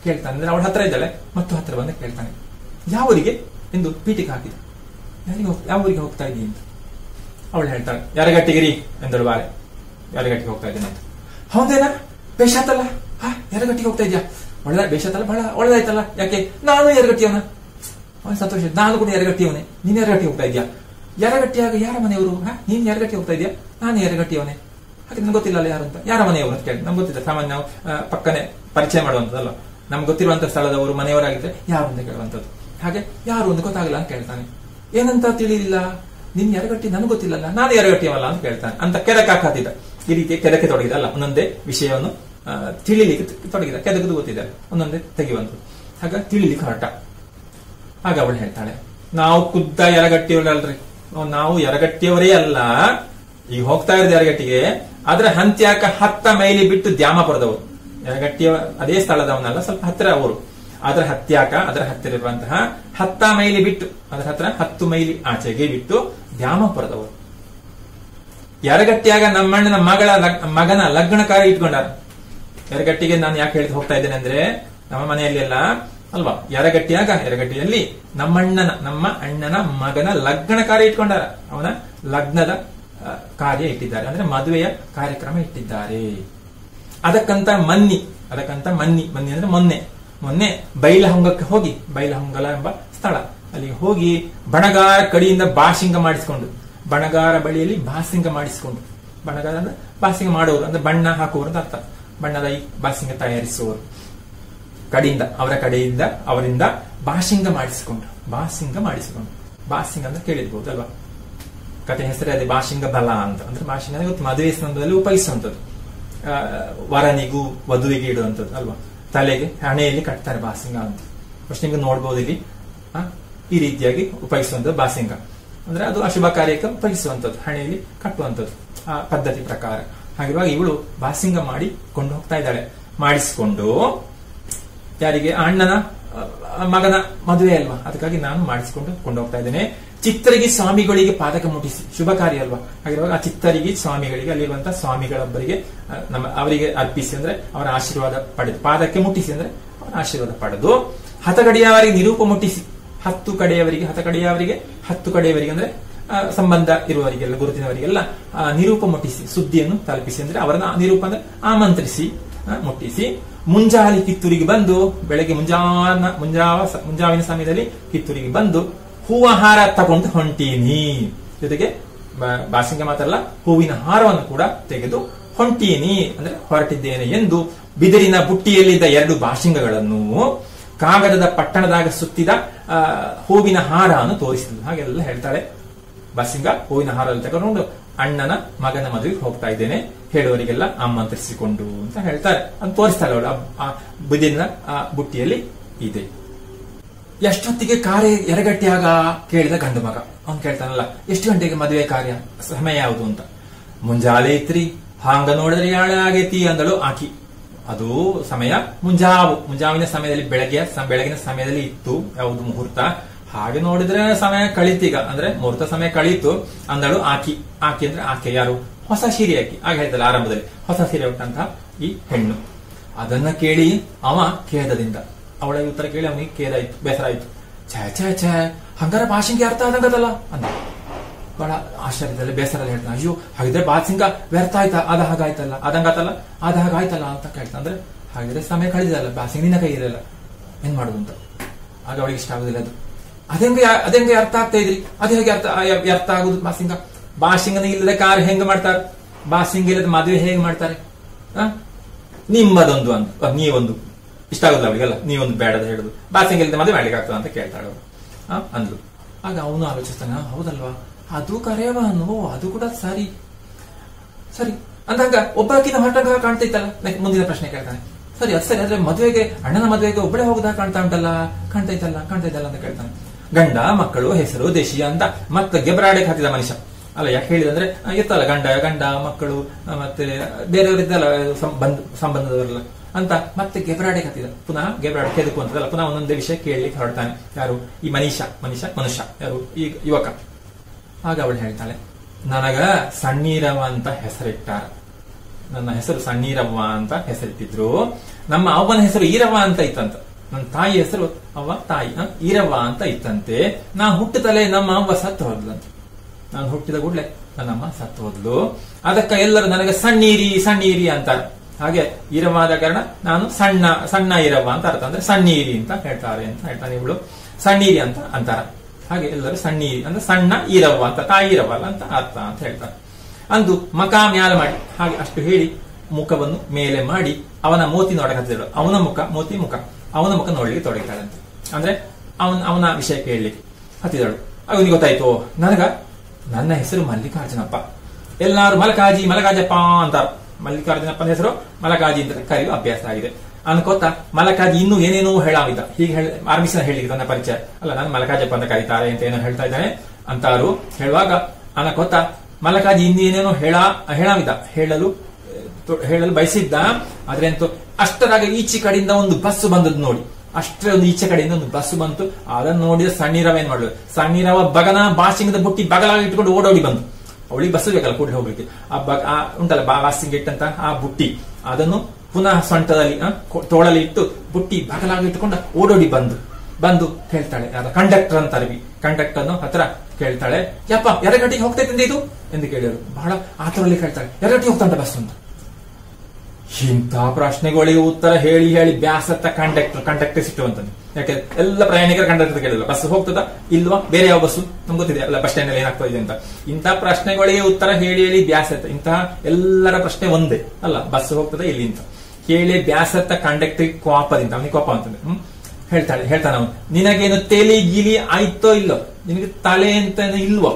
ಕೇಳ್ತಾನೆ. ಅಂದ್ರೆ ಅವಳ ಹತ್ರ ಇದ್ದಾಳೆ ಮತ್ತು ಹತ್ರ ಬಂದು ಕೇಳ್ತಾನೆ, ಯಾವರಿಗೆ ಎಂದು ಪೀಠಿಗೆ ಹಾಕಿದ. ಯಾವ ಊರಿಗೆ ಹೋಗ್ತಾ ಇದ್ದೀನಿ ಅಂತ ಅವಳು ಹೇಳ್ತಾಳೆ, ಯರಗಟ್ಟಿಗಿರಿ ಎಂದಳು. ಬಾರೆ ಯರಗಟ್ಟಿಗೆ ಹೋಗ್ತಾ ಇದ್ದೇನೆ ಅಂತ. ಹೌದೇನಾ, ಬೇಷಾತಲ್ಲ, ಯರಗಟ್ಟಿಗೆ ಹೋಗ್ತಾ ಇದ್ಯಾ, ಒಳ್ಳೆ ಬೇಷಾತಲ್ಲ, ಬಹಳ ಒಳ್ಳೆದಾಯ್ತಲ್ಲ. ಯಾಕೆ, ನಾನು ಯರಗಟ್ಟಿಯವನ. ಅವನು ಸಂತೋಷ, ನಾನು ಕೂಡ ಯರಗಟ್ಟಿಯವನೇ. ನೀನ್ ಯರಗಟ್ಟಿ ಹೋಗ್ತಾ ಇದ್ಯಾ? ಯರಗಟ್ಟಿಯಾಗ ಯಾರ ಮನೆಯವರು? ನೀನ್ ಯರಗಟ್ಟಿ ಹೋಗ್ತಾ ಇದ್ಯಾ? ನಾನು ಯರಗಟ್ಟಿಯವನೇ. ಹಾಗೆ ನನ್ಗೆ ಗೊತ್ತಿಲ್ಲ ಯಾರು ಅಂತ. ಯಾರ ಮನೆಯವರು ಅಂತ ಕೇಳಿ ನಮ್ಗೆ ಗೊತ್ತಿಲ್ಲ. ಸಾಮಾನ್ಯ ನಾವು ಪಕ್ಕನೆ ಪರಿಚಯ ಮಾಡುವಂತದ್ದಲ್ಲ, ನಮ್ಗೆ ಗೊತ್ತಿರುವಂತ ಸ್ಥಳದವರು ಮನೆಯವರಾಗಿದ್ರೆ ಯಾರು ಅಂತ ಕೇಳುವಂತದ್ದು. ಹಾಗೆ ಯಾರು ಅಂತ ಗೊತ್ತಾಗಲ್ಲ ಅಂತ ಕೇಳ್ತಾನೆ. ಏನಂತ ತಿಳಿಲಿಲ್ಲ, ನಿನ್ ಯರಗಟ್ಟಿ ನನಗೆ ಗೊತ್ತಿಲ್ಲಲ್ಲ, ನಾನು ಯರಗಟ್ಟಿಯವಲ್ಲ ಅಂತ ಕೇಳ್ತಾನೆ. ಅಂತ ಕೆದಕಾಕತ್ತಿದ್ದ, ಈ ರೀತಿ ಕೆದಕ್ಕೆ ತೊಡಗಿದಲ್ಲ, ಒಂದೊಂದೇ ವಿಷಯವನ್ನು ತಿಳಿಲಿಕ್ಕೆ ತೊಡಗಿದ. ಕೆದಕದು ಗೊತ್ತಿದೆ, ಒಂದೊಂದೇ ತೆಗೆಯುವಂಥದ್ದು. ಹಾಗ ತಿಳಿಲಿಕ್ಕೆ ಹೊರಟ. ಆಗ ಅವಳು ಹೇಳ್ತಾಳೆ, ನಾವು ಖುದ್ದ ಯರಗಟ್ಟಿಯವರಲ್ರಿ, ನಾವು ಯರಗಟ್ಟಿಯವರೇ ಅಲ್ಲ, ಈಗ ಹೋಗ್ತಾ ಇರೋದು ಯರಗಟ್ಟಿಗೆ, ಅದ್ರ ಹಂತ್ಯಾಕ 10 ಮೈಲಿ ಬಿಟ್ಟು ದ್ಯಾಮಪುರದವರು. ಯರಗಟ್ಟಿಯ ಅದೇ ಸ್ಥಳದವನಲ್ಲ, ಸ್ವಲ್ಪ ಹತ್ತಿರ ಅವರು. ಅದರ ಹತ್ಯಾಕ ಅದರ ಹತ್ತಿರ ಇರುವಂತಹ 10 ಮೈಲಿ ಬಿಟ್ಟು, ಅದರ ಹತ್ರ 10 ಮೈಲಿ ಆಚೆಗೆ ಬಿಟ್ಟು ದ್ಯಾಮಪುರದವರು. ಯರಗಟ್ಟಿಯಾಗ ನಮ್ಮಣ್ಣನ ಮಗನ ಲಗ್ನ ಕಾರ್ಯ ಇಟ್ಕೊಂಡಾರ. ಯರಗಟ್ಟಿಗೆ ನಾನು ಯಾಕೆ ಹೇಳಿದ್ ಹೋಗ್ತಾ ಇದ್ದೇನೆ ಅಂದ್ರೆ, ನಮ್ಮ ಮನೆಯಲ್ಲಿ ಎಲ್ಲ ಅಲ್ವಾ, ಯರಗಟ್ಟಿಯಲ್ಲಿ ನಮ್ಮ ಅಣ್ಣನ ಮಗನ ಲಗ್ನ ಕಾರ್ಯ ಇಟ್ಕೊಂಡಾರ. ಅವನ ಲಗ್ನದ ಕಾರ್ಯ ಇಟ್ಟಿದ್ದಾರೆ, ಅಂದ್ರೆ ಮದುವೆಯ ಕಾರ್ಯಕ್ರಮ ಇಟ್ಟಿದ್ದಾರೆ. ಅದಕ್ಕಂತ ಮನ್ನಿ ಅಂದ್ರೆ ಮೊನ್ನೆ ಬೈಲಹೊಂಗಕ್ಕೆ ಹೋಗಿ, ಬೈಲಹೊಂಗಲ ಎಂಬ ಸ್ಥಳ, ಅಲ್ಲಿಗೆ ಹೋಗಿ ಬಣಗಾರ ಕಡಿಯಿಂದ ಬಾಸಿಂಗ ಮಾಡಿಸಿಕೊಂಡು, ಬಣಗಾರ ಬಳಿಯಲ್ಲಿ ಬಾಸಿಂಗ ಮಾಡಿಸಿಕೊಂಡು, ಬಣಗಾರ ಅಂದ್ರೆ ಬಾಸಿಂಗ ಮಾಡುವವರು ಅಂದ್ರೆ ಬಣ್ಣ ಹಾಕುವವರು ಅಂತ ಅರ್ಥ. ಬಣ್ಣದ ಈ ಬಾಸಿಂಗ ತಯಾರಿಸುವವರು ಕಡೆಯಿಂದ ಅವರಿಂದ ಬಾಸಿಂಗ ಮಾಡಿಸಿಕೊಂಡು, ಬಾಸಿಂಗ ಅಂತ ಕೇಳಿರ್ಬೋದು ಅಲ್ವಾ. ಕತೆ ಹೆಸರೇ ಅದೇ, ಬಾಸಿಂಗ ಬಲ ಅಂತ. ಅಂದ್ರೆ ಬಾಸಿಂಗ ಅಂದ್ರೆ ಮದುವೆ ಸಂದರ್ಭದಲ್ಲಿ ಉಪಯೋಗಿಸುವಂಥದ್ದು, ವರನಿಗೂ ವಧುವಿಗೆ ಇಡುವಂಥದ್ದು ಅಲ್ವಾ. ತಲೆಗೆ ಹಣೆಯಲ್ಲಿ ಕಟ್ತಾರೆ ಬಾಸಿಂಗ ಅಂತ. ಫಸ್ಟ್ ನಿಮ್ಗೆ ನೋಡ್ಬೋದು ಇಲ್ಲಿ ಈ ರೀತಿಯಾಗಿ ಉಪಯೋಗಿಸುವಂಥದ್ದು ಬಾಸಿಂಗ ಅಂದ್ರೆ ಅದು ಅಶುಭ ಕಾರ್ಯಕ್ಕೆ ಉಪಯೋಗಿಸುವಂಥದ್ದು, ಹಣೆಯಲ್ಲಿ ಕಟ್ಟುವಂಥದ್ದು ಆ ಪದ್ಧತಿ ಪ್ರಕಾರ. ಹಾಗಿರುವಾಗ ಇವಳು ಬಾಸಿಂಗ ಮಾಡಿ ಕೊಂಡು ಹೋಗ್ತಾ ಇದ್ದಾಳೆ. ಮಾಡಿಸಿಕೊಂಡು ಯಾರಿಗೆ, ಅಣ್ಣನ ಮಗನ ಮದುವೆ ಅಲ್ವಾ, ಅದಕ್ಕಾಗಿ ನಾನು ಮಾಡಿಸಿಕೊಂಡು ಕೊಂಡು ಹೋಗ್ತಾ ಇದ್ದೇನೆ. ಚಿತ್ತರಿಗೆ ಸ್ವಾಮಿಗಳಿಗೆ ಪಾದಕ ಮುಟ್ಟಿಸಿ, ಶುಭ ಕಾರ್ಯ ಅಲ್ವಾ. ಹಾಗಿರುವಾಗ ಆ ಚಿತ್ತರಿಗೆ ಸ್ವಾಮಿಗಳಿಗೆ, ಅಲ್ಲಿರುವಂತಹ ಸ್ವಾಮಿಗಳೊಬ್ಬರಿಗೆ ಅವರಿಗೆ ಅರ್ಪಿಸಿ ಅಂದ್ರೆ ಅವರ ಆಶೀರ್ವಾದ ಪಡೆದು, ಪಾದಕ್ಕೆ ಮುಟ್ಟಿಸಿ ಅಂದ್ರೆ ಅವರ ಆಶೀರ್ವಾದ ಪಡೆದು, ಹತಗಡಿಯವರಿಗೆ ನಿರೂಪ ಮುಟ್ಟಿಸಿ, 10 ಕಡೆಯವರಿಗೆ ಅಂದ್ರೆ ಸಂಬಂಧ ಇರುವವರಿಗೆಲ್ಲ, ಗುರುತಿನವರಿಗೆಲ್ಲ ನಿರೂಪ ಮುಟ್ಟಿಸಿ, ಸುದ್ದಿಯನ್ನು ತಲುಪಿಸಿ ಅಂದ್ರೆ ಅವರನ್ನ ನಿರೂಪ ಅಂದ್ರೆ ಆಮಂತ್ರಿಸಿ ಮುಟ್ಟಿಸಿ, ಮುಂಜಾಲಿ ಕಿತ್ತೂರಿಗೆ ಬಂದು, ಬೆಳಗ್ಗೆ ಮುಂಜಾವಿನ ಸಮಯದಲ್ಲಿ ಕಿತ್ತೂರಿಗೆ ಬಂದು ಹೂವ ಹಾರ ತಗೊಂಡು ಹೊಂಟೀನಿ. ಜೊತೆಗೆ ಬಾಸಿಂಗ ಮಾತ್ರಲ್ಲ, ಹೂವಿನ ಹಾರವನ್ನು ಕೂಡ ತೆಗೆದು ಹೊಂಟೀನಿ ಅಂದ್ರೆ ಹೊರಟಿದ್ದೇನೆ ಎಂದು ಬಿದಿರಿನ ಬುಟ್ಟಿಯಲ್ಲಿದ್ದ 2 ಬಾಸಿಂಗಗಳನ್ನು ಕಾಗದದ ಪಟ್ಟಣದಾಗ ಸುತ್ತಿದ ಹೂವಿನ ಹಾರ ಅನ್ನು ತೋರಿಸಿದ್ರು. ಹಾಗೆಲ್ಲ ಹೇಳ್ತಾಳೆ ಬಾಸಿಂಗ. ಹೂವಿನ ಹಾರಲ್ಲಿ ತಗೊಂಡು ಅಣ್ಣನ ಮಗನ ಮದುವೆಗೆ ಹೋಗ್ತಾ ಇದ್ದೇನೆ, ಹೇಳುವವರಿಗೆಲ್ಲ ಆಮಂತ್ರಿಸಿಕೊಂಡು ಅಂತ ಹೇಳ್ತಾರೆ. ಅದು ತೋರಿಸ್ತಾಳೆ ಅವಳು. ಆ ಬಿದಿರಿನ ಬುಟ್ಟಿಯಲ್ಲಿ ಇದೆ. ಎಷ್ಟೊತ್ತಿಗೆ ಕಾರ್ಯ ಯರಗಟ್ಟಿಯಾಗ ಕೇಳಿದ ಗಂಡು ಮಗ. ಅವ್ನು ಕೇಳ್ತಾನಲ್ಲ, ಎಷ್ಟು ಗಂಟೆಗೆ ಮದುವೆ ಕಾರ್ಯ, ಸಮಯ ಯಾವುದು ಅಂತ. ಮುಂಜಾಲೆ ಇತ್ರಿ, ಹಾಂಗ ನೋಡಿದ್ರೆ ಯಾಳೆ ಆಗೈತಿ ಅಂದಳು ಆಕಿ. ಅದು ಸಮಯ ಮುಂಜಾವಿನ ಸಮಯದಲ್ಲಿ, ಬೆಳಗಿನ ಸಮಯದಲ್ಲಿ ಇತ್ತು ಯಾವುದು ಮುಹೂರ್ತ. ಹಾಗೆ ನೋಡಿದ್ರೆ ಸಮಯ ಕಳೀತೀಗ ಅಂದ್ರೆ ಮುಹೂರ್ತ ಸಮಯ ಕಳೀತು ಅಂದಳು ಆಕಿ. ಅಂದ್ರೆ ಆಕೆ ಯಾರು, ಹೊಸ ಸೀರೆ ಆಕಿ. ಆಗ ಹೇಳ್ತಲ್ಲ ಆರಂಭದಲ್ಲಿ, ಹೊಸ ಸೀರೆ ಉಟ್ಟಂತಹ ಈ ಹೆಣ್ಣು. ಅದನ್ನ ಕೇಳಿ ಅವ ಖೇದದಿಂದ, ಅವಳ ಉತ್ತರ ಕೇಳಿ ಅವನಿಗೆ ಖೇದ ಆಯ್ತು, ಬೇಸರ ಆಯ್ತು. ಛೇ ಹಂಗಾರ ಬಾಸಿಂಗ ಅರ್ಥ ಆದಂಗದಲ್ಲ ಅಂದ. ಬಹಳ ಆಶ್ಚರ್ಯದಲ್ಲಿ ಬೇಸರಲ್ಲಿ ಹೇಳ್ತಾನೆ, ಅಯ್ಯೋ ಹಾಗಿದ್ರೆ ಬಾಸಿಂಗ ವ್ಯರ್ಥ ಆಯ್ತಾ, ಅದ ಹಾಗಾಯ್ತಲ್ಲ ಅಂತ ಕೇಳ್ತಾ. ಅಂದ್ರೆ ಹಾಗಿದ್ರೆ ಸಮಯ ಕಳೆದಲ್ಲ, ಬಾಸಿಂಗ ನಿನ್ನ ಕೈ ಇರಲ್ಲ, ಏನ್ ಮಾಡುದು ಅಂತ. ಆಗ ಅವಳಿಗೆ ಇಷ್ಟ ಆಗುದಿಲ್ಲ ಅದು. ಅದಂಗೆ ಅರ್ಥ ಆಗ್ತಾ ಇದ್ರಿ, ಅದು ಹೇಗೆ ಅರ್ಥ ಆಗುದು ಬಾಸಿಂಗನ ಇಲ್ಲದ ಕಾರ್ಯ ಹೆಂಗ ಮಾಡ್ತಾರೆ, ಬಾಸಿಂಗ ಇಲ್ಲದ ಮದುವೆ ಹೇಗೆ ಮಾಡ್ತಾರೆ, ನಿಮ್ಮದೊಂದು ಅಂತ ನೀವೊಂದು ಇಷ್ಟ ಆಗುದಿಲ್ಲ ಅವಳಿಗೆಲ್ಲ, ನೀವೊಂದು ಬೇಡದ ಹೇಳುದು, ಬಾಸಿಂಗ ಇಲ್ಲದ ಮದುವೆ ಮಾಡ್ಲಿಕ್ಕೆ ಆಗ್ತದ ಅಂತ ಕೇಳ್ತಾಳು ಅಂದ್ಲು. ಆಗ ಅವನು ಆಲೋಚಿಸ್ತಾನ, ಹೌದಲ್ವಾ, ಅದು ಕರೆಯವಾನು, ಅದು ಕೂಡ ಸರಿ ಅಂದಾಗ ಒಬ್ಬಾಕಿನ ಹೊರಟಂಗ ಕಾಣ್ತೈತಲ್ಲ. ಮುಂದಿನ ಪ್ರಶ್ನೆ ಕೇಳ್ತಾನೆ, ಸರಿ ಅದು ಸರಿ, ಆದ್ರೆ ಮದುವೆಗೆ ಅಣ್ಣನ ಮದುವೆಗೆ ಒಬ್ಬಳೇ ಹೋಗುದಾ ಕಾಣ್ತಾ ಉಂಟಲ್ಲ, ಕಾಣ್ತಾ ಇದ್ದಲ್ಲ ಅಂತ ಕೇಳ್ತಾನೆ. ಗಂಡ ಮಕ್ಕಳು ಹೆಸರು ದೇಶೀಯ ಅಂತ ಮತ್ತೆ ಗೆಬರಾಡಕ್ಕೆ ಹತ್ತಿದ ಮನುಷ್ಯ. ಅಲ್ಲ ಯಾಕೆ ಹೇಳಿದಂದ್ರೆ ಇರ್ತಲ್ಲ ಗಂಡ ಮಕ್ಕಳು ಮತ್ತೆ ಬೇರೆಯವರಿದ್ದಲ್ಲ ಸಂಬಂಧದವರೆಲ್ಲ ಅಂತ ಮತ್ತೆ ಗೆಬರಾಡಕ್ಕೆ ಹತ್ತಿದ. ಪುನಃ ಗೆಬರಾಡ ಕೆದಕು ಅಂತದಲ್ಲ, ಪುನಃ ಒಂದೊಂದೇ ವಿಷಯ ಕೇಳಲಿಕ್ಕೆ ಹೊರಡ್ತಾನೆ. ಯಾರು? ಈ ಮನುಷ್ಯ ಯಾರು? ಈ ಯುವಕ. ಆಗ ಅವಳು ಹೇಳ್ತಾಳೆ, ನನಗ ಸಣ್ಣೀರವ ಅಂತ ಹೆಸರಿಟ್ಟಾರ. ನನ್ನ ಹೆಸರು ಸಣ್ಣೀರವ್ವ ಅಂತ ಹೆಸರಿಟ್ಟಿದ್ರು. ನಮ್ಮ ಅವ್ವನ ಹೆಸರು ಈರವ್ವ ಅಂತ ಇತ್ತಂತ. ನನ್ನ ತಾಯಿ ಹೆಸರು ತಾಯಿ ಈರವ್ವ ಅಂತ ಇತ್ತಂತೆ. ನಾ ಹುಟ್ಟುತ್ತಲೇ ನಮ್ಮ ಅವ್ವ ಸತ್ತು ಹೋದ್ಲಂತ. ನಾನು ಹುಟ್ಟಿದ ಕೂಡಲೇ ನನ್ನಮ್ಮ ಸತ್ತು ಹೋದ್ಲು. ಅದಕ್ಕ ಎಲ್ಲರೂ ನನಗೆ ಸಣ್ಣೀರಿ ಅಂತಾರೆ. ಹಾಗೆ ಈರವ್ವ ಆದ ಕಾರಣ ನಾನು ಸಣ್ಣ ಈರವ್ವ ಅಂತ ಅರ್ಥ. ಅಂದ್ರೆ ಸಣ್ಣೀರಿ ಅಂತ ಹೇಳ್ತಾರೆ ಅಂತ ಹೇಳ್ತಾನೆ. ಇವಳು ಸಣ್ಣೀರಿ ಅಂತ ಅಂತಾರ. ಹಾಗೆ ಎಲ್ಲರೂ ಸಣ್ಣೀರಿ ಅಂದ್ರೆ ಸಣ್ಣ ಈರವ್ವ ಅಂತ, ತಾಯಿ ಈರವ್ವ ಅಂತ ಅರ್ಥ ಅಂತ ಹೇಳ್ತಾರೆ. ಅಂದು ಮಕ ಮ್ಯಾಲ ಮಾಡಿ ಹಾಗೆ ಅಷ್ಟು ಹೇಳಿ ಮುಖವನ್ನು ಮೇಲೆ ಮಾಡಿ ಅವನ ಮೋತಿ ನೋಡಕ್ ಹತ್ತಿದಳು. ಅವನ ಮುಖ ನೋಡ್ಲಿಕ್ಕೆ ತೊಡಗಿತಾಳಂತೆ. ಅಂದ್ರೆ ಅವನ ವಿಷಯ ಕೇಳಲಿಕ್ಕೆ ಹತ್ತಿದಳು. ಅವನಿಗೆ ಗೊತ್ತಾಯ್ತು, ನನ್ನ ಹೆಸರು ಮಲ್ಲಿಕಾರ್ಜುನಪ್ಪ. ಎಲ್ಲಾರು ಮಲಕಾಜಪ್ಪ ಅಂತಾರ. ಮಲ್ಲಿಕಾರ್ಜುನಪ್ಪನ ಹೆಸರು ಮಲಕಾಜಿ ಅಂತ ಕರೆಯುವ ಅಭ್ಯಾಸ ಆಗಿದೆ ಅನ್ಕೋತ ಮಲಕಾಜಿ ಇನ್ನೂ ಏನೇನೋ ಹೇಳಾವಿದ್ದ. ಹೀಗೆ ಆರಂಭಿಸಿದ ಹೇಳಿಕ್ಕೆ ತನ್ನ ಪರಿಚಯ ಅಲ್ಲ, ನಾನು ಮಲಕಾಜಪ್ಪ ಅಂತ ಕರೀತಾರೆ ಅಂತ ಏನೋ ಹೇಳ್ತಾ ಇದ್ದಾನೆ ಅಂತಾರು. ಹೇಳುವಾಗ ಅನ್ಕೋತ ಮಲಕಾಜಿ ಇನ್ನೇನೇನೋ ಹೇಳಾವಿದ್ದ, ಹೇಳಲು ಬಯಸಿದ್ದ. ಆದ್ರೆ ಅಂತೂ ಅಷ್ಟರಾಗ ಈಚೆ ಕಡೆಯಿಂದ ಒಂದು ಬಸ್ ಬಂದದ್ದು ನೋಡಿ. ಅಷ್ಟೇ ಒಂದು ಈಚೆ ಕಡೆಯಿಂದ ಒಂದು ಬಸ್ ಬಂತು. ಅದನ್ನು ನೋಡಿದ ಸಣ್ಣೀರವ ಏನ್ ಮಾಡುದು, ಸಣ್ಣೀರವ ಬಗನ ಬಾಸಿಂಗದ ಬುಟ್ಟಿ ಬಗಲಾಗಿ ಇಟ್ಕೊಂಡು ಓಡೋಡಿ ಬಂದು. ಅವಳಿಗೆ ಬಸ್ ಬೇಕಲ್ಲ ಕೂಡಲೇ ಹೋಗ್ಲಿಕ್ಕೆ. ಉಂಟಲ್ಲ ಬಾಸಿಂಗ್ ಇಟ್ಟಂತ ಆ ಬುಟ್ಟಿ ಅದನ್ನು ಪುನಃ ಸೊಂಟದಲ್ಲಿ ತೋಳಲ್ಲಿ ಇಟ್ಟು ಬುಟ್ಟಿ ಬಗಲಾಗಿ ಇಟ್ಟುಕೊಂಡು ಓಡೋಡಿ ಬಂದು ಹೇಳ್ತಾಳೆ. ಕಂಡಕ್ಟರ್ ಅಂತ ಅರ್ವಿ ಕಂಡಕ್ಟರ್ ಹತ್ರ ಕೇಳ್ತಾಳೆ, ಯಪ್ಪ ಎರಗಟ್ಟಿಗೆ ಹೋಗ್ತೈತೆ ಇದು ಎಂದು ಕೇಳಿದ್ರು. ಬಹಳ ಆತರಲ್ಲಿ ಕೇಳ್ತಾಳೆ, ಎರಗಟ್ಟಿಗೆ ಹೋಗ್ತಂತ ಬಸ್ ಅಂತ. ಇಂಥ ಪ್ರಶ್ನೆಗಳಿಗೆ ಉತ್ತರ ಹೇಳಿ ಬ್ಯಾಸತ್ತ ಕಂಡಕ್ಟರ್ ಸಿಟ್ಟುವಂತದ್ದು. ಯಾಕೆ ಎಲ್ಲ ಪ್ರಯಾಣಿಕರ ಕಂಡಕ್ಟರ್ ಕೇಳಿಲ್ಲ, ಬಸ್ ಹೋಗ್ತದ ಇಲ್ವಾ, ಬೇರೆ ಯಾವ ಬಸ್ಸು ನಮ್ಗೆ ಗೊತ್ತಿದೆ ಅಲ್ಲ, ಬಸ್ ಸ್ಟ್ಯಾಂಡ್ ಅಲ್ಲಿ ಏನಾಗ್ತಾ ಇದೆ ಅಂತ. ಇಂತಹ ಪ್ರಶ್ನೆಗಳಿಗೆ ಉತ್ತರ ಹೇಳಿ ಬ್ಯಾಸತ್ತ. ಇಂತಹ ಎಲ್ಲರ ಪ್ರಶ್ನೆ ಒಂದೇ ಅಲ್ಲ, ಬಸ್ ಹೋಗ್ತದ ಇಲ್ಲಿ ಅಂತ ಹೇಳಿ ಬ್ಯಾಸತ್ತ ಕಂಡಕ್ಟರ್ ಕೋಪದಿಂದ. ಅವನಿಗೆ ಕೋಪ ಅಂತಂದ್ರೆ ಹೇಳ್ತಾನೆ ಅವನು, ನಿನಗೇನು ತೇಲಿ ಗಿಲಿ ಆಯ್ತೋ ಇಲ್ಲೋ, ನಿನಗೆ ತಲೆ ಅಂತ ಇಲ್ವೋ,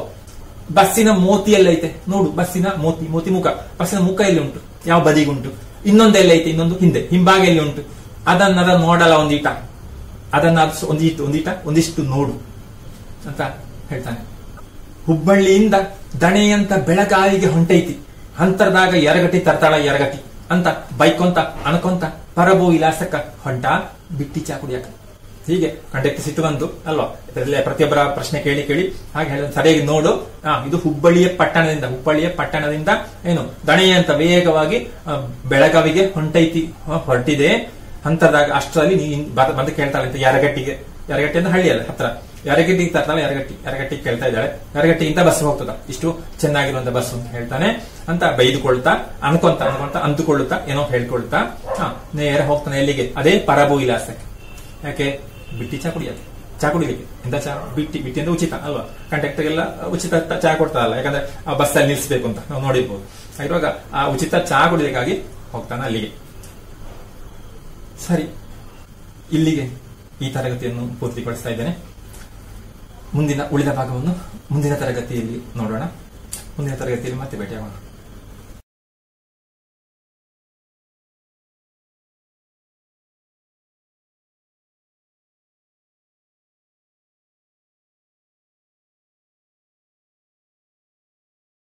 ಬಸ್ಸಿನ ಮೋತಿ ಎಲ್ಲ ಐತೆ ನೋಡು, ಬಸ್ಸಿನ ಮೋತಿ ಮುಖ, ಬಸ್ಸಿನ ಮುಖ ಎಲ್ಲಿ ಉಂಟು, ಯಾವ ಬದಿಗುಂಟು, ಇನ್ನೊಂದೆಲ್ಲ ಐತೆ, ಇನ್ನೊಂದು ಹಿಂಭಾಗ ಎಲ್ಲಿ ಉಂಟು, ಅದನ್ನ ನೋಡಲ್ಲ ಒಂದಿಷ್ಟು ನೋಡು ಅಂತ ಹೇಳ್ತಾನೆ. ಹುಬ್ಬಳ್ಳಿಯಿಂದ ದಣೆಯಂತ ಬೆಳಗಾವಿಗೆ ಹೊಂಟೈತಿ, ಅಂತರದಾಗ ಎರಗಟ್ಟಿ ತರ್ತಾಳ ಎರಗಟ್ಟಿ ಅಂತ ಬೈಕೊಂತ ಅನ್ಕೊಂತ ಪರಬೋ ಇಲಾಸಕ್ಕ ಹೊಂಟ ಬಿಟ್ಟಿ ಚಾ ಕುಡಿಯಾಕ. ಹೀಗೆ ಕಂಡಕ್ಟರ್ ಸಿಟ್ಟು ಬಂತು ಅಲ್ವಾ, ಇದರಲ್ಲೇ ಪ್ರತಿಯೊಬ್ಬರ ಪ್ರಶ್ನೆ ಕೇಳಿ ಹಾಗೆ ಹೇಳಿದ. ಸರಿಯಾಗಿ ನೋಡು, ಇದು ಹುಬ್ಬಳ್ಳಿಯ ಪಟ್ಟಣದಿಂದ ಏನು ದಣೆಯಂತ ವೇಗವಾಗಿ ಬೆಳಗಾವಿಗೆ ಹೊರಟಿದೆ. ಅಂತರದಾಗ ಅಷ್ಟರಲ್ಲಿ ಬಂದು ಕೇಳ್ತಾಳೆ ಅಂತ ಎರಗಟ್ಟಿ ಅಂತ ಹಳ್ಳಿ ಅಲ್ಲ ಹತ್ರ, ಎರಗಟ್ಟಿಗೆ ತರ್ತಾಳೆ. ಎರಗಟ್ಟಿಗೆ ಕೇಳ್ತಾ ಇದ್ದಾಳೆ, ಎರಗಟ್ಟಿಗಿಂತ ಬಸ್ ಹೋಗ್ತದ, ಇಷ್ಟು ಚೆನ್ನಾಗಿರುವಂತ ಬಸ್ ಅಂತ ಹೇಳ್ತಾನೆ ಅಂತ ಬೈದುಕೊಳ್ತಾ ಅಂದುಕೊಳ್ಳುತ್ತಾ ಏನೋ ಹೇಳ್ಕೊಳ್ತಾ ನೇರ ಹೋಗ್ತಾನೆ ಎಲ್ಲಿಗೆ, ಅದೇ ಪರಬು ಇಲಾಸಕ್ಕೆ. ಯಾಕೆ ಬಿಟ್ಟಿ ಚಾ ಕುಡಿಲಿಕ್ಕೆ. ಎಂತ ಚಾ? ಬಿಟ್ಟಿ ಅಂದ್ರೆ ಉಚಿತ ಅಲ್ವಾ, ಕಂಡಕ್ಟರ್ಗೆಲ್ಲ ಉಚಿತ ಚಾ ಕೊಡ್ತಾರಲ್ಲ, ಯಾಕಂದ್ರೆ ಆ ಬಸ್ ಅಲ್ಲಿ ನಿಲ್ಸ್ಬೇಕು ಅಂತ ನಾವು ನೋಡಿರ್ಬೋದು. ಇರುವಾಗ ಆ ಉಚಿತ ಚಾ ಕುಡಿಲಿಕ್ಕಾಗಿ ಹೋಗ್ತಾನೆ ಅಲ್ಲಿಗೆ. ಸರಿ, ಇಲ್ಲಿಗೆ ಈ ತರಗತಿಯನ್ನು ಪೂರ್ತಿಗೊಳಿಸ್ತಾ ಇದ್ದೇನೆ. ಉಳಿದ ಭಾಗವನ್ನು ಮುಂದಿನ ತರಗತಿಯಲ್ಲಿ ನೋಡೋಣ. ಮುಂದಿನ ತರಗತಿಯಲ್ಲಿ ಮತ್ತೆ ಭೇಟಿಯಾಗೋಣ.